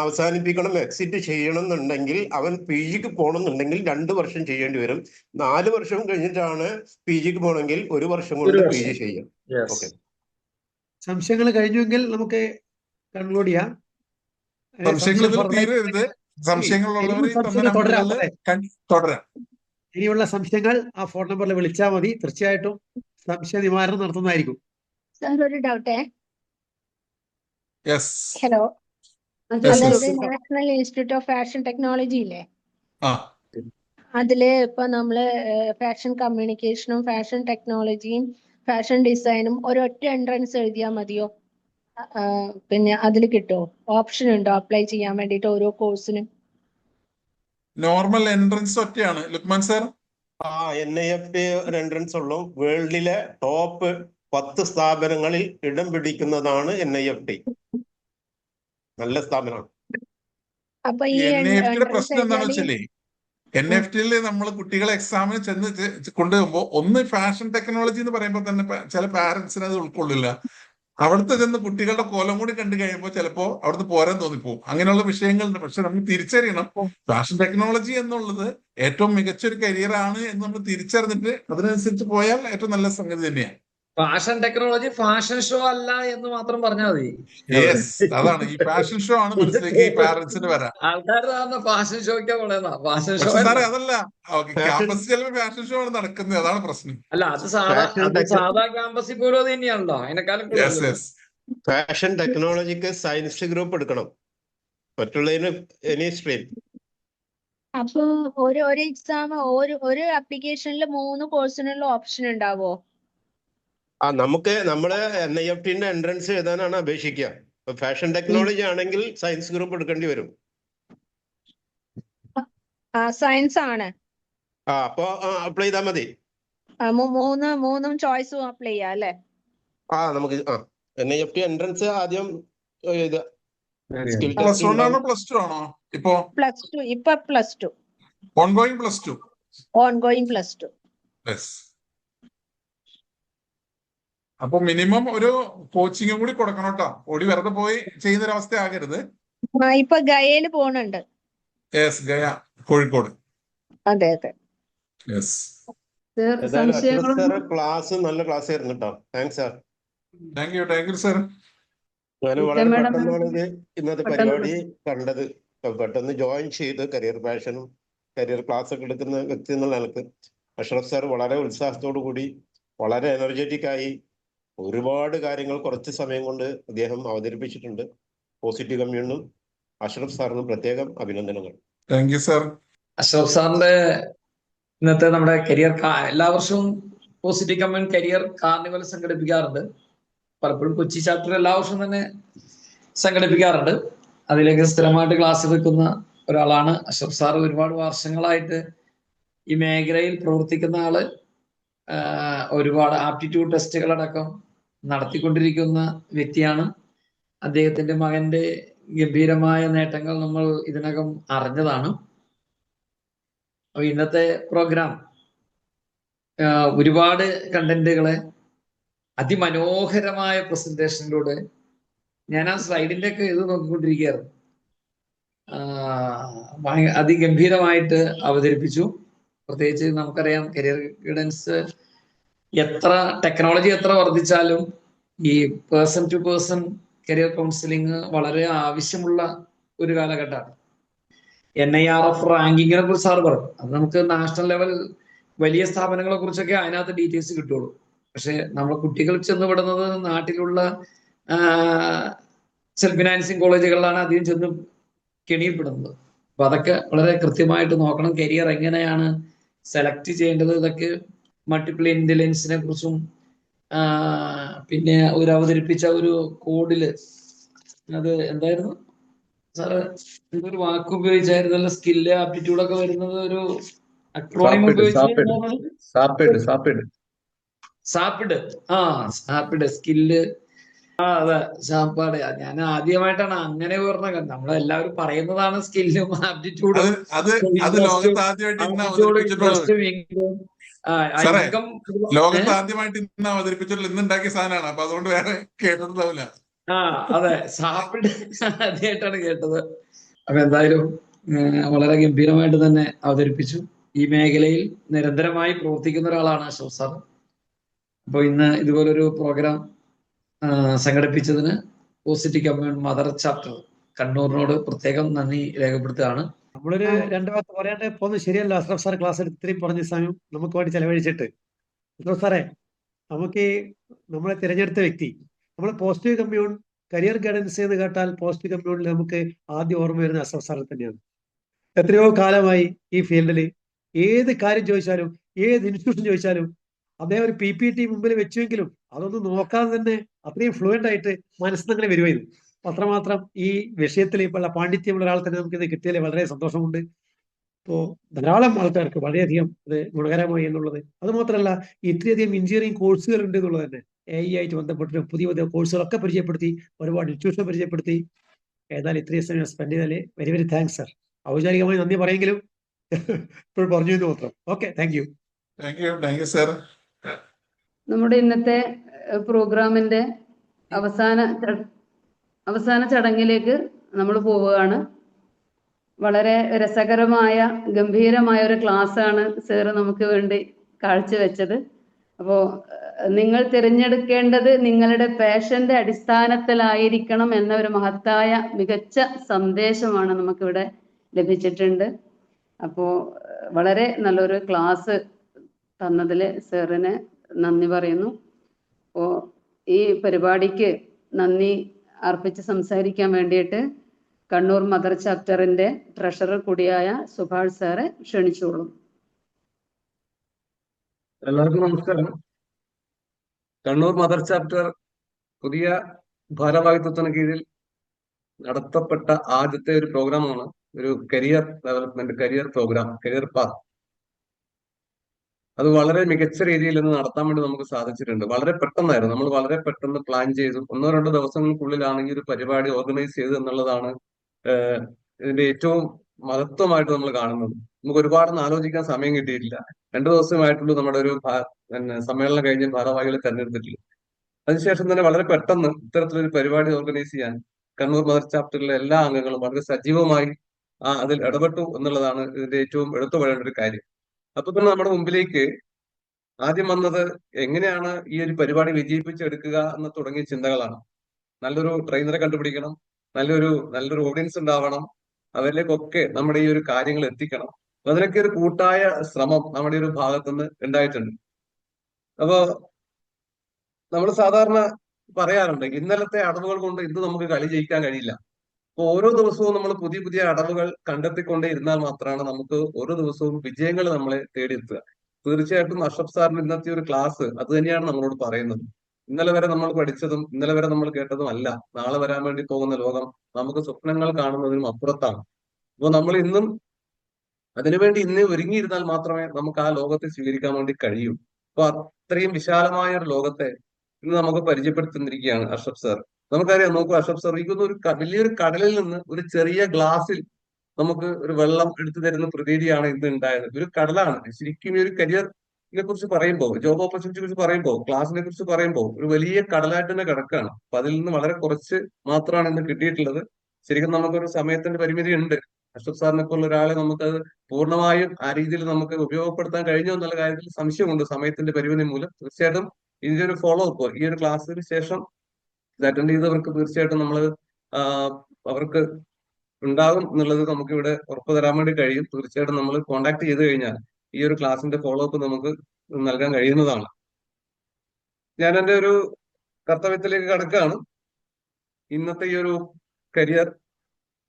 അവസാനിപ്പിക്കണം, എക്സിറ്റ് ചെയ്യണം എന്നുണ്ടെങ്കിൽ അവൻ പി ജിക്ക് പോകണമെന്നുണ്ടെങ്കിൽ 2 വർഷം ചെയ്യേണ്ടി വരും. 4 വർഷം കഴിഞ്ഞിട്ടാണ് പി ജിക്ക് പോകണമെങ്കിൽ 1 വർഷം കൊണ്ട് പി ജി ചെയ്യാം. ഓക്കെ, സംശയങ്ങൾ കഴിഞ്ഞുവെങ്കിൽ നമുക്ക് കൺക്ലൂഡ് ചെയ്യാം. സംശയങ്ങൾ ഇതിൽ തീരരുത്. സംശയങ്ങളുള്ളവർ തുടരാം. ഇനിയുള്ള സംശയങ്ങൾ ആ ഫോൺ നമ്പറിൽ വിളിച്ചാൽ മതി. തീർച്ചയായിട്ടും സംശയ നിവാരണം നടത്തുന്നതായിരിക്കും. സാർ ഒരു ഡൗട്ടേ. യെസ്. ഹലോ, Yes, അതായത് yes. National institute of fashion technology ഇല്ലേ, ആ അതില് ഇപ്പൊ നമ്മള് ഫാഷൻ കമ്മ്യൂണിക്കേഷനും ഫാഷൻ ടെക്നോളജിയും ഫാഷൻ ഡിസൈനും ഒരൊറ്റ എൻട്രൻസ് എഴുതിയാൽ മതിയോ? പിന്നെ അതിൽ കിട്ടുമോ? ഓപ്ഷൻ ഉണ്ടോ അപ്ലൈ ചെയ്യാൻ വേണ്ടിയിട്ട് ഓരോ കോഴ്സിനും? നോർമൽ എൻട്രൻസ് ഒറ്റയാണ് ലുക്മാൻ സാർ. NIFT ഒരു എൻട്രൻസ് ഉള്ളൂ. വേൾഡിലെ ടോപ്പ് 10 സ്ഥാപനങ്ങളിൽ ഇടം പിടിക്കുന്നതാണ് NIFT. നല്ല സ്ഥാപനമാണ്. അപ്പൊ ഈ NIFT പ്രശ്നം എന്താണെന്ന് വെച്ചാലേ, NIFT നമ്മൾ കുട്ടികളെ എക്സാമിന് ചെന്ന് കൊണ്ടുപോകുമ്പോൾ ഒന്ന് ഫാഷൻ ടെക്നോളജി എന്ന് പറയുമ്പോൾ തന്നെ ചില പാരന്റ്സിന് അത് ഉൾക്കൊള്ളില്ല. അവിടുത്തെ ചെന്ന് കുട്ടികളുടെ കോലം കൂടി കണ്ടു കഴിയുമ്പോൾ ചിലപ്പോൾ അവിടുന്ന് പോരാൻ തോന്നിപ്പോകും. അങ്ങനെയുള്ള വിഷയങ്ങളുണ്ട്. പക്ഷെ നമ്മൾ തിരിച്ചറിയണം, ഫാഷൻ ടെക്നോളജി എന്നുള്ളത് ഏറ്റവും മികച്ചൊരു കരിയറാണ് എന്ന് നമ്മൾ തിരിച്ചറിഞ്ഞിട്ട് അതിനനുസരിച്ച് പോയാൽ ഏറ്റവും നല്ല സംഗതി തന്നെയാണ്. ഫാഷൻ ടെക്നോളജി ഫാഷൻ ഷോ അല്ല എന്ന് മാത്രം പറഞ്ഞാൽ മതി. അതാണ് ഈ ഫാഷൻ ഷോ ആണ് മനസ്സിലേക്ക് ഈ പാരന്റ്സിന് വരാം. ആൾക്കാർ ഫാഷൻ ഷോയ്ക്കാ പറയുന്ന ഫാഷൻ ഷോ അതല്ല, ക്യാമ്പസ് ചിലപ്പോൾ ഫാഷൻ ഷോ ആണ് നടക്കുന്നത്. അതാണ് പ്രശ്നം. അല്ല, അത് സാധാ ക്യാമ്പസിൽ പോലും അത് തന്നെയാണല്ലോ. അതിനെക്കാളും ഫാഷൻ ടെക്നോളജിക്ക് സയൻസ് ഗ്രൂപ്പ് എടുക്കണം, മറ്റുള്ളതിന് എനി സ്ട്രീം. അപ്പൊ ഒരു എക്സാം ഒരു ആപ്ലിക്കേഷനിൽ 3 കോഴ്സിനുള്ള ഓപ്ഷൻ ഉണ്ടാവോ? നമുക്ക് നമ്മള് NIFTന്റെ എൻട്രൻസ് എഴുതാനാണ് അപേക്ഷിക്കുക. ഫാഷൻ ടെക്നോളജി ആണെങ്കിൽ സയൻസ് ഗ്രൂപ്പ് എടുക്കേണ്ടി വരും. സയൻസ് ആണ്. അപ്പൊ അപ്ലൈ ചെയ്താൽ മതി. മൂന്നും ചോയ്സും അപ്ലൈ ചെയ്യാം അല്ലെ? നമുക്ക് NIFT എൻട്രൻസ് ആദ്യം പ്ലസ് 1 ആണോ പ്ലസ് 2 ആണോ? ഇപ്പൊ plus 2 ongoing plus 2. Ongoing plus 2. അപ്പൊ മിനിമം ഒരു കോച്ചിങ്ങും കൂടി കൊടുക്കണം കേട്ടോ. ഓടി വെറുതെ പോയി ചെയ്യുന്നൊരവസ്ഥ ആകരുത്. ഇപ്പൊ ഗയയില് പോണുണ്ട്. ഗയ, കോഴിക്കോട്. അതെ അതെ. ക്ലാസ് നല്ല ക്ലാസ് ആയിരുന്നു കേട്ടോ. Thanks sir. Thank you sir. ഞാൻ വളരെ പെട്ടെന്നാണ് ഇന്നത്തെ പരിപാടി കണ്ടത്. പെട്ടെന്ന് ജോയിൻ ചെയ്ത് കരിയർ പാഷനും കരിയർ ക്ലാസ് ഒക്കെ എടുക്കുന്ന വ്യക്തി എന്നുള്ള നിലക്ക് അഷ്റഫ് സാർ വളരെ ഉത്സാഹത്തോടു കൂടി വളരെ എനർജറ്റിക് ആയി ഒരുപാട് കാര്യങ്ങൾ കുറച്ച് സമയം കൊണ്ട് അദ്ദേഹം അവതരിപ്പിച്ചിട്ടുണ്ട്. പോസിറ്റീവ് കമ്മ്യൂണിനും അഷ്റഫ് സാറിനും പ്രത്യേകം അഭിനന്ദനങ്ങൾ. Thank you sir. അഷ്റഫ് സാറിന്റെ ഇന്നത്തെ നമ്മുടെ കരിയർ എല്ലാ വർഷവും പോസിറ്റീവ് കമ്മ്യൂൺ കരിയർ കാർണിവൽ സംഘടിപ്പിക്കാറുണ്ട്. പലപ്പോഴും കൊച്ചി ചാപ്റ്റർ എല്ലാ വർഷവും തന്നെ സംഘടിപ്പിക്കാറുണ്ട്. അതിലേക്ക് സ്ഥിരമായിട്ട് ക്ലാസ് വെക്കുന്ന ഒരാളാണ് അഷ്റഫ് സാർ. ഒരുപാട് വർഷങ്ങളായിട്ട് ഈ മേഖലയിൽ പ്രവർത്തിക്കുന്ന ആള്. ഒരുപാട് ആപ്റ്റിറ്റ്യൂഡ് ടെസ്റ്റുകളടക്കം നടത്തിക്കൊണ്ടിരിക്കുന്ന വ്യക്തിയാണ്. അദ്ദേഹത്തിന്റെ മകന്റെ ഗംഭീരമായ നേട്ടങ്ങൾ നമ്മൾ ഇതിനകം അറിഞ്ഞതാണ്. അപ്പൊ ഇന്നത്തെ പ്രോഗ്രാം ഒരുപാട് കണ്ടന്റുകളെ അതിമനോഹരമായ പ്രസന്റേഷനിലൂടെ ഞാൻ ആ സ്ലൈഡിന്റെ ഒക്കെ ഇത് നോക്കിക്കൊണ്ടിരിക്കുകയായിരുന്നു. അതിഗംഭീരമായിട്ട് അവതരിപ്പിച്ചു. പ്രത്യേകിച്ച് നമുക്കറിയാം കരിയർ ഗൈഡൻസ് ടെക്നോളജി എത്ര വർദ്ധിച്ചാലും ഈ person to person career counselling വളരെ ആവശ്യമുള്ള ഒരു കാലഘട്ടമാണ്. NIRF റാങ്കിങ്ങിനെ കുറിച്ച് സാർ പറഞ്ഞു. അത് നമുക്ക് നാഷണൽ ലെവൽ വലിയ സ്ഥാപനങ്ങളെ കുറിച്ചൊക്കെ അതിനകത്ത് ഡീറ്റെയിൽസ് കിട്ടുള്ളൂ. പക്ഷെ നമ്മളെ കുട്ടികൾ ചെന്നുപെടുന്നത് നാട്ടിലുള്ള സെൽഫ് ഫിനാൻസിങ് കോളേജുകളിലാണ് അധികം ചെന്ന് കെണിയിൽപ്പെടുന്നത്. അപ്പൊ അതൊക്കെ വളരെ കൃത്യമായിട്ട് നോക്കണം. കരിയർ എങ്ങനെയാണ് സെലക്ട് ചെയ്യേണ്ടത്, ഇതൊക്കെ മൾട്ടിപ്പിൾ ഇന്റലിജൻസിനെ കുറിച്ചും പിന്നെ അവതരിപ്പിച്ച ഒരു കോഡില് അത് എന്തായിരുന്നു സാറ്, എന്തൊരു വാക്ക് ഉപയോഗിച്ചായിരുന്നല്ലോ, സ്കില്ല് ആപ്റ്റിറ്റ്യൂഡ് ഒക്കെ വരുന്നത് ഒരു അക്രോണിം ഉപയോഗിച്ച് സാപ്പിഡ് സ്കില്ല്. അതെ, സാപ്പാട്. ഞാൻ ആദ്യമായിട്ടാണ് അങ്ങനെ പറഞ്ഞത്. നമ്മളെല്ലാവരും പറയുന്നതാണ് സ്കില്ലും ആപ്റ്റിറ്റ്യൂഡും. ലോകത്ത് ആദ്യമായിട്ട് ഇന്ന് അവതരിപ്പിച്ചിട്ടുള്ള ഇന്നുണ്ടാക്കിയ സാധനമാണ്. അപ്പൊ അതുകൊണ്ട് വേറെ കേട്ടിട്ടുണ്ടാവില്ല. ആ അതെ, സാപ്പിഡ് ആദ്യമായിട്ടാണ് കേട്ടത്. അപ്പൊ എന്തായാലും വളരെ ഗംഭീരമായിട്ട് തന്നെ അവതരിപ്പിച്ചു. ഈ മേഖലയിൽ നിരന്തരമായി പ്രവർത്തിക്കുന്ന ഒരാളാണ് അശോക് സാർ. അപ്പോൾ ഇന്ന് ഇതുപോലൊരു പ്രോഗ്രാം സംഘടിപ്പിച്ചതിന് പോസിറ്റീവ് കമ്മ്യൂണിറ്റി മദർ ചാപ്റ്റർ കണ്ണൂരിനോട് പ്രത്യേകം നന്ദി രേഖപ്പെടുത്തുകയാണ്. നമ്മളൊരു രണ്ടു വാക്ക് പറയാണ്ട് പോകുന്നത് ശരിയല്ല. അഷ്റഫ് സാർ ക്ലാസ്സിൽ ഇത്രയും പറഞ്ഞ സമയം നമുക്ക് വേണ്ടി ചെലവഴിച്ചിട്ട്. അഷ്റഫ് സാറേ, നമുക്ക് നമ്മളെ തിരഞ്ഞെടുത്ത വ്യക്തി, നമ്മൾ പോസിറ്റീവ് കമ്മ്യൂൺ കരിയർ ഗൈഡൻസ് എന്ന് കേട്ടാൽ പോസിറ്റീവ് കമ്മ്യൂണിൽ നമുക്ക് ആദ്യം ഓർമ്മ വരുന്ന അഷ്റഫ് സാറിൽ തന്നെയാണ്. എത്രയോ കാലമായി ഈ ഫീൽഡിൽ ഏത് കാര്യം ചോദിച്ചാലും, ഏത് ഇൻസ്റ്റിറ്റ്യൂഷൻ ചോദിച്ചാലും അദ്ദേഹം ഒരു PPT മുമ്പിൽ വെച്ചുവെങ്കിലും അതൊന്നും നോക്കാതെ തന്നെ അത്രയും ഫ്ലുവൻ്റ് ആയിട്ട് മനസ്സിൽ അങ്ങനെ വരുമായിരുന്നു. അത്രമാത്രം ഈ വിഷയത്തിൽ ഇപ്പോഴുള്ള പാണ്ഡിത്യമുള്ള ഒരാൾ തന്നെ നമുക്കിത് കിട്ടിയതിൽ വളരെ സന്തോഷമുണ്ട്. ഇപ്പോൾ ധാരാളം ആൾക്കാർക്ക് വളരെയധികം ഇത് ഗുണകരമായി എന്നുള്ളത്. അതുമാത്രമല്ല, ഇത്രയധികം എഞ്ചിനീയറിംഗ് കോഴ്സുകൾ ഉണ്ട് എന്നുള്ളത് തന്നെ AI ആയിട്ട് ബന്ധപ്പെട്ട് പുതിയ പുതിയ കോഴ്സുകളൊക്കെ പരിചയപ്പെടുത്തി, ഒരുപാട് ഇൻസ്റ്റിറ്റ്യൂഷൻ പരിചയപ്പെടുത്തി. ഏതായാലും ഇത്രയും സമയം സ്പെൻഡ് ചെയ്താൽ വെരി വെരി താങ്ക്സ് സർ. ഔപചാരികമായി നന്ദി പറയെങ്കിലും ഇപ്പോൾ പറഞ്ഞു എന്ന് മാത്രം. Okay, thank you. Thank you sir. നമ്മുടെ ഇന്നത്തെ പ്രോഗ്രാമിന്റെ അവസാന ചടങ്ങിലേക്ക് നമ്മൾ പോവുകയാണ്. വളരെ രസകരമായ ഗംഭീരമായ ഒരു ക്ലാസ് ആണ് സാറ് നമുക്ക് വേണ്ടി കാഴ്ചവെച്ചത്. അപ്പോൾ നിങ്ങൾ തിരഞ്ഞെടുക്കേണ്ടത് നിങ്ങളുടെ പാഷന്റെ അടിസ്ഥാനത്തിലായിരിക്കണം എന്ന ഒരു മഹത്തായ മികച്ച സന്ദേശമാണ് നമുക്കിവിടെ ലഭിച്ചിട്ടുണ്ട്. അപ്പോൾ വളരെ നല്ലൊരു ക്ലാസ് തന്നതിൽ സാറിന് നന്ദി പറയുന്നു. അപ്പോൾ ഈ പരിപാടിക്ക് നന്ദി അർപ്പിച്ച് സംസാരിക്കാൻ വേണ്ടിയിട്ട് കണ്ണൂർ മദർ ചാപ്റ്ററിന്റെ ട്രഷറർ കൂടിയായ സുഭാഷ് സാറെ ക്ഷണിച്ചോളൂ. എല്ലാവർക്കും നമസ്കാരം. കണ്ണൂർ മദർ ചാപ്റ്റർ പുതിയ ഭാരവാഹിത്വത്തിന് കീഴിൽ നടത്തപ്പെട്ട ആദ്യത്തെ ഒരു പ്രോഗ്രാമാണ് ഒരു career development, career programme, career path. അത് വളരെ മികച്ച രീതിയിൽ ഇന്ന് നടത്താൻ വേണ്ടി നമുക്ക് സാധിച്ചിട്ടുണ്ട്. വളരെ പെട്ടെന്നായിരുന്നു, നമ്മൾ വളരെ പെട്ടെന്ന് പ്ലാൻ ചെയ്തു. 1-2 ദിവസങ്ങൾക്കുള്ളിലാണ് ഈ ഒരു പരിപാടി ഓർഗനൈസ് ചെയ്തു എന്നുള്ളതാണ് ഇതിന്റെ ഏറ്റവും മഹത്വമായിട്ട് നമ്മൾ കാണുന്നത്. നമുക്ക് ഒരുപാട് ആലോചിക്കാൻ സമയം കിട്ടിയിട്ടില്ല. 2 ദിവസമായിട്ടുള്ളൂ നമ്മുടെ ഒരു സമ്മേളനം കഴിഞ്ഞ് ഭാരവാഹികളെ തെരഞ്ഞെടുത്തിട്ടുള്ളൂ. അതിനുശേഷം തന്നെ വളരെ പെട്ടെന്ന് ഇത്തരത്തിലൊരു പരിപാടി ഓർഗനൈസ് ചെയ്യാൻ കണ്ണൂർ മദർ ചാപ്റ്ററിലെ എല്ലാ അംഗങ്ങളും വളരെ സജീവമായി അതിൽ ഇടപെട്ടു എന്നുള്ളതാണ് ഇതിന്റെ ഏറ്റവും എടുത്തു പറയേണ്ട ഒരു കാര്യം. അപ്പൊ തന്നെ നമ്മുടെ മുമ്പിലേക്ക് ആദ്യം വന്നത് എങ്ങനെയാണ് ഈ ഒരു പരിപാടി വിജയിപ്പിച്ചെടുക്കുക എന്ന് തുടങ്ങിയ ചിന്തകളാണ്. നല്ലൊരു ട്രെയിനറെ കണ്ടുപിടിക്കണം, നല്ലൊരു ഓഡിയൻസ് ഉണ്ടാവണം, അവരിലേക്കൊക്കെ നമ്മുടെ ഈ ഒരു കാര്യങ്ങൾ എത്തിക്കണം. അപ്പൊ അതിനൊക്കെ ഒരു കൂട്ടായ ശ്രമം നമ്മുടെ ഒരു ഭാഗത്തുനിന്ന് ഉണ്ടായിട്ടുണ്ട്. അപ്പോ നമ്മൾ സാധാരണ പറയാറുണ്ട്, ഇന്നലത്തെ അടവുകൾ കൊണ്ട് ഇന്ന് നമുക്ക് കളി ജയിക്കാൻ കഴിയില്ല. അപ്പൊ ഓരോ ദിവസവും നമ്മൾ പുതിയ പുതിയ അടവുകൾ കണ്ടെത്തിക്കൊണ്ടേ ഇരുന്നാൽ മാത്രമാണ് നമുക്ക് ഓരോ ദിവസവും വിജയങ്ങൾ നമ്മളെ തേടിയെത്തുക. തീർച്ചയായിട്ടും അഷ്റഫ് സാറിന് ഇന്നത്തെ ഒരു ക്ലാസ് അത് തന്നെയാണ് നമ്മളോട് പറയുന്നത്. ഇന്നലെ വരെ നമ്മൾ പഠിച്ചതും ഇന്നലെ വരെ നമ്മൾ കേട്ടതും അല്ല നാളെ വരാൻ വേണ്ടി പോകുന്ന ലോകം. നമുക്ക് സ്വപ്നങ്ങൾ കാണുന്നതിനും അപ്പുറത്താണ്. അപ്പോൾ നമ്മൾ ഇന്നും അതിനുവേണ്ടി ഇന്ന് ഒരുങ്ങിയിരുന്നാൽ മാത്രമേ നമുക്ക് ആ ലോകത്തെ സ്വീകരിക്കാൻ വേണ്ടി കഴിയൂ. അപ്പൊ അത്രയും വിശാലമായ ഒരു ലോകത്തെ ഇന്ന് നമുക്ക് പരിചയപ്പെടുത്തുന്നിരിക്കുകയാണ് അഷ്റഫ് സാർ. നമുക്കറിയാം, നോക്കൂ അഷ്റഫ് സാർ, ഇതൊന്നും ഒരു വലിയൊരു കടലിൽ നിന്ന് ഒരു ചെറിയ ഗ്ലാസ്സിൽ നമുക്ക് ഒരു വെള്ളം എടുത്തു തരുന്ന പ്രതീതിയാണ് ഇന്ന് ഉണ്ടായത്. ഒരു കടലാണ് ശരിക്കും. ഈ ഒരു കരിയറിനെ കുറിച്ച് പറയുമ്പോൾ, ജോബ് ഓപ്പർച്യൂണിറ്റിയെ കുറിച്ച് പറയുമ്പോൾ, ക്ലാസിനെ കുറിച്ച് പറയുമ്പോൾ ഒരു വലിയ കടലായിട്ട് തന്നെ കിടക്കുകയാണ്. അപ്പൊ അതിൽ നിന്ന് വളരെ കുറച്ച് മാത്രമാണ് ഇന്ന് കിട്ടിയിട്ടുള്ളത്. ശരിക്കും നമുക്കൊരു സമയത്തിന്റെ പരിമിതി ഉണ്ട്. അഷ്റഫ് സാറിനെ പോലുള്ള ഒരാളെ നമുക്കത് പൂർണ്ണമായും ആ രീതിയിൽ നമുക്ക് ഉപയോഗപ്പെടുത്താൻ കഴിഞ്ഞു എന്നുള്ള കാര്യത്തിൽ സംശയമുണ്ട് സമയത്തിന്റെ പരിമിതി മൂലം. തീർച്ചയായിട്ടും ഇതിന്റെ ഒരു ഫോളോ അപ്പ് ഈ ഒരു ക്ലാസ്സിന് ശേഷം ഇത് അറ്റൻഡ് ചെയ്തവർക്ക് തീർച്ചയായിട്ടും നമ്മൾ അവർക്ക് ഉണ്ടാകും എന്നുള്ളത് നമുക്ക് ഇവിടെ ഉറപ്പ് തരാൻ വേണ്ടി കഴിയും. തീർച്ചയായിട്ടും നമ്മൾ കോൺടാക്ട് ചെയ്ത് കഴിഞ്ഞാൽ ഈ ഒരു ക്ലാസിന്റെ ഫോളോ അപ്പ് നമുക്ക് നൽകാൻ കഴിയുന്നതാണ്. ഞാൻ എൻ്റെ ഒരു കർത്തവ്യത്തിലേക്ക് കടക്കുകയാണ്. ഇന്നത്തെ ഈ ഒരു കരിയർ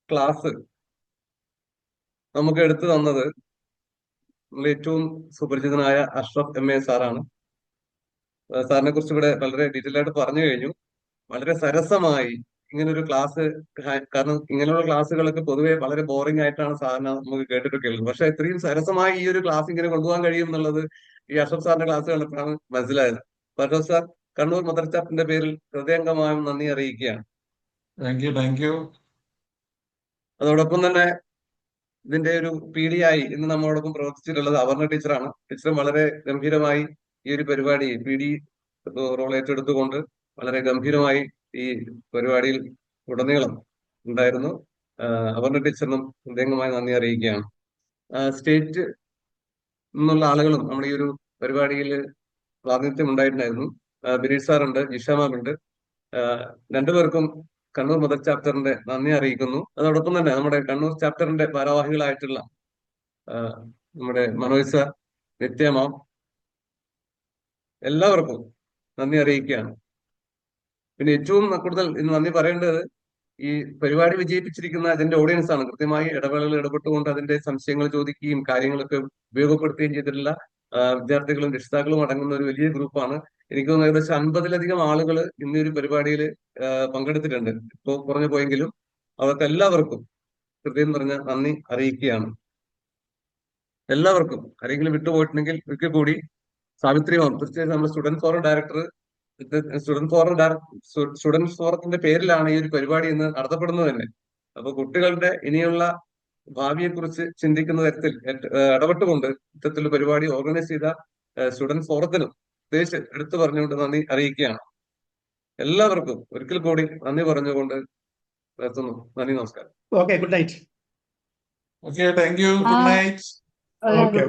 ക്ലാസ് നമുക്ക് എടുത്തു തന്നത് ഏറ്റവും സുപരിചിതനായ അഷ്റഫ് MA സാറാണ്. സാറിനെ കുറിച്ച് ഇവിടെ വളരെ ഡീറ്റെയിൽ ആയിട്ട് പറഞ്ഞു കഴിഞ്ഞു. വളരെ സരസമായി ഇങ്ങനൊരു ക്ലാസ്, കാരണം ഇങ്ങനെയുള്ള ക്ലാസ്സുകളൊക്കെ പൊതുവെ വളരെ ബോറിംഗ് ആയിട്ടാണ് സാധാരണ നമുക്ക് കേട്ടിട്ടൊക്കെ ഉള്ളത്. പക്ഷെ ഇത്രയും സരസമായി ഈ ഒരു ക്ലാസ് ഇങ്ങനെ കൊണ്ടുപോകാൻ കഴിയും എന്നുള്ളത് ഈ അഷ്റഫ് സാറിന്റെ ക്ലാസ് കണ്ടപ്പോഴാണ് മനസ്സിലായത്. അഷ്റഫ് സാർ, കണ്ണൂർ മദർ ചാപ്റ്ററിന്റെ പേരിൽ ഹൃദയംഗമായും നന്ദി അറിയിക്കുകയാണ്. Thank you. അതോടൊപ്പം തന്നെ ഇതിന്റെ ഒരു PD ആയി ഇന്ന് നമ്മളോടൊപ്പം പ്രവർത്തിച്ചിട്ടുള്ളത് അപർണ ടീച്ചറാണ്. ടീച്ചറും വളരെ ഗംഭീരമായി ഈ ഒരു പരിപാടി PD റോൾ ഏറ്റെടുത്തുകൊണ്ട് വളരെ ഗംഭീരമായി ഈ പരിപാടിയിൽ ഉടനീളം ഉണ്ടായിരുന്നു. അപർണ ടീച്ചറിനും ഹൃദയംഗമായി നന്ദി അറിയിക്കുകയാണ്. സ്റ്റേറ്റ് നിന്നുള്ള ആളുകളും നമ്മുടെ ഈ ഒരു പരിപാടിയിൽ പ്രാതിനിധ്യം ഉണ്ടായിട്ടുണ്ടായിരുന്നു. ബിനീഷ് സാറുണ്ട്, ജിഷ മാം ഉണ്ട്. രണ്ടുപേർക്കും കണ്ണൂർ മദർ ചാപ്റ്ററിന്റെ നന്ദി അറിയിക്കുന്നു. അതോടൊപ്പം തന്നെ നമ്മുടെ കണ്ണൂർ ചാപ്റ്ററിന്റെ ഭാരവാഹികളായിട്ടുള്ള നമ്മുടെ മനോജ് സാർ, നിത്യ മാം, എല്ലാവർക്കും നന്ദി അറിയിക്കുകയാണ്. പിന്നെ ഏറ്റവും കൂടുതൽ ഇന്ന് നന്ദി പറയേണ്ടത് ഈ പരിപാടി വിജയിപ്പിച്ചിരിക്കുന്ന അതിന്റെ ഓഡിയൻസ് ആണ്. കൃത്യമായി ഇടവേളകൾ ഇടപെട്ടുകൊണ്ട് അതിന്റെ സംശയങ്ങൾ ചോദിക്കുകയും കാര്യങ്ങളൊക്കെ ഉപയോഗപ്പെടുത്തുകയും ചെയ്തിട്ടുള്ള വിദ്യാർത്ഥികളും രക്ഷിതാക്കളും അടങ്ങുന്ന ഒരു വലിയ ഗ്രൂപ്പാണ്. എനിക്ക് തോന്നുന്നു ഏകദേശം 50-ലധികം ആളുകൾ ഇന്ന് ഒരു പരിപാടിയിൽ പങ്കെടുത്തിട്ടുണ്ട്. ഇപ്പോൾ കുറഞ്ഞു പോയെങ്കിലും അവർക്ക് എല്ലാവർക്കും ഹൃദയം നിറഞ്ഞ നന്ദി അറിയിക്കുകയാണ്. എല്ലാവർക്കും ആരെങ്കിലും വിട്ടുപോയിട്ടുണ്ടെങ്കിൽ ഒരിക്കൽ കൂടി സാവിത്രി മാം, തീർച്ചയായും നമ്മുടെ സ്റ്റുഡന്റ് ഫോറം ഡയറക്ടർ, സ്റ്റുഡന്റ് ഫോറത്തിന്റെ പേരിലാണ് ഈ ഒരു പരിപാടി ഇന്ന് നടത്തപ്പെടുന്നത് തന്നെ. അപ്പൊ കുട്ടികളുടെ ഇനിയുള്ള ഭാവിയെക്കുറിച്ച് ചിന്തിക്കുന്ന തരത്തിൽ ഇടപെട്ടുകൊണ്ട് ഇത്തരത്തിലുള്ള പരിപാടി ഓർഗനൈസ് ചെയ്ത സ്റ്റുഡന്റ് ഫോറത്തിനും പ്രത്യേകിച്ച് എടുത്തു പറഞ്ഞുകൊണ്ട് നന്ദി അറിയിക്കുകയാണ്. എല്ലാവർക്കും ഒരിക്കൽ കൂടി നന്ദി പറഞ്ഞുകൊണ്ട് നിർത്തുന്നു. നന്ദി, നമസ്കാരം. Okay, good night. Okay, thank you, good night. Okay.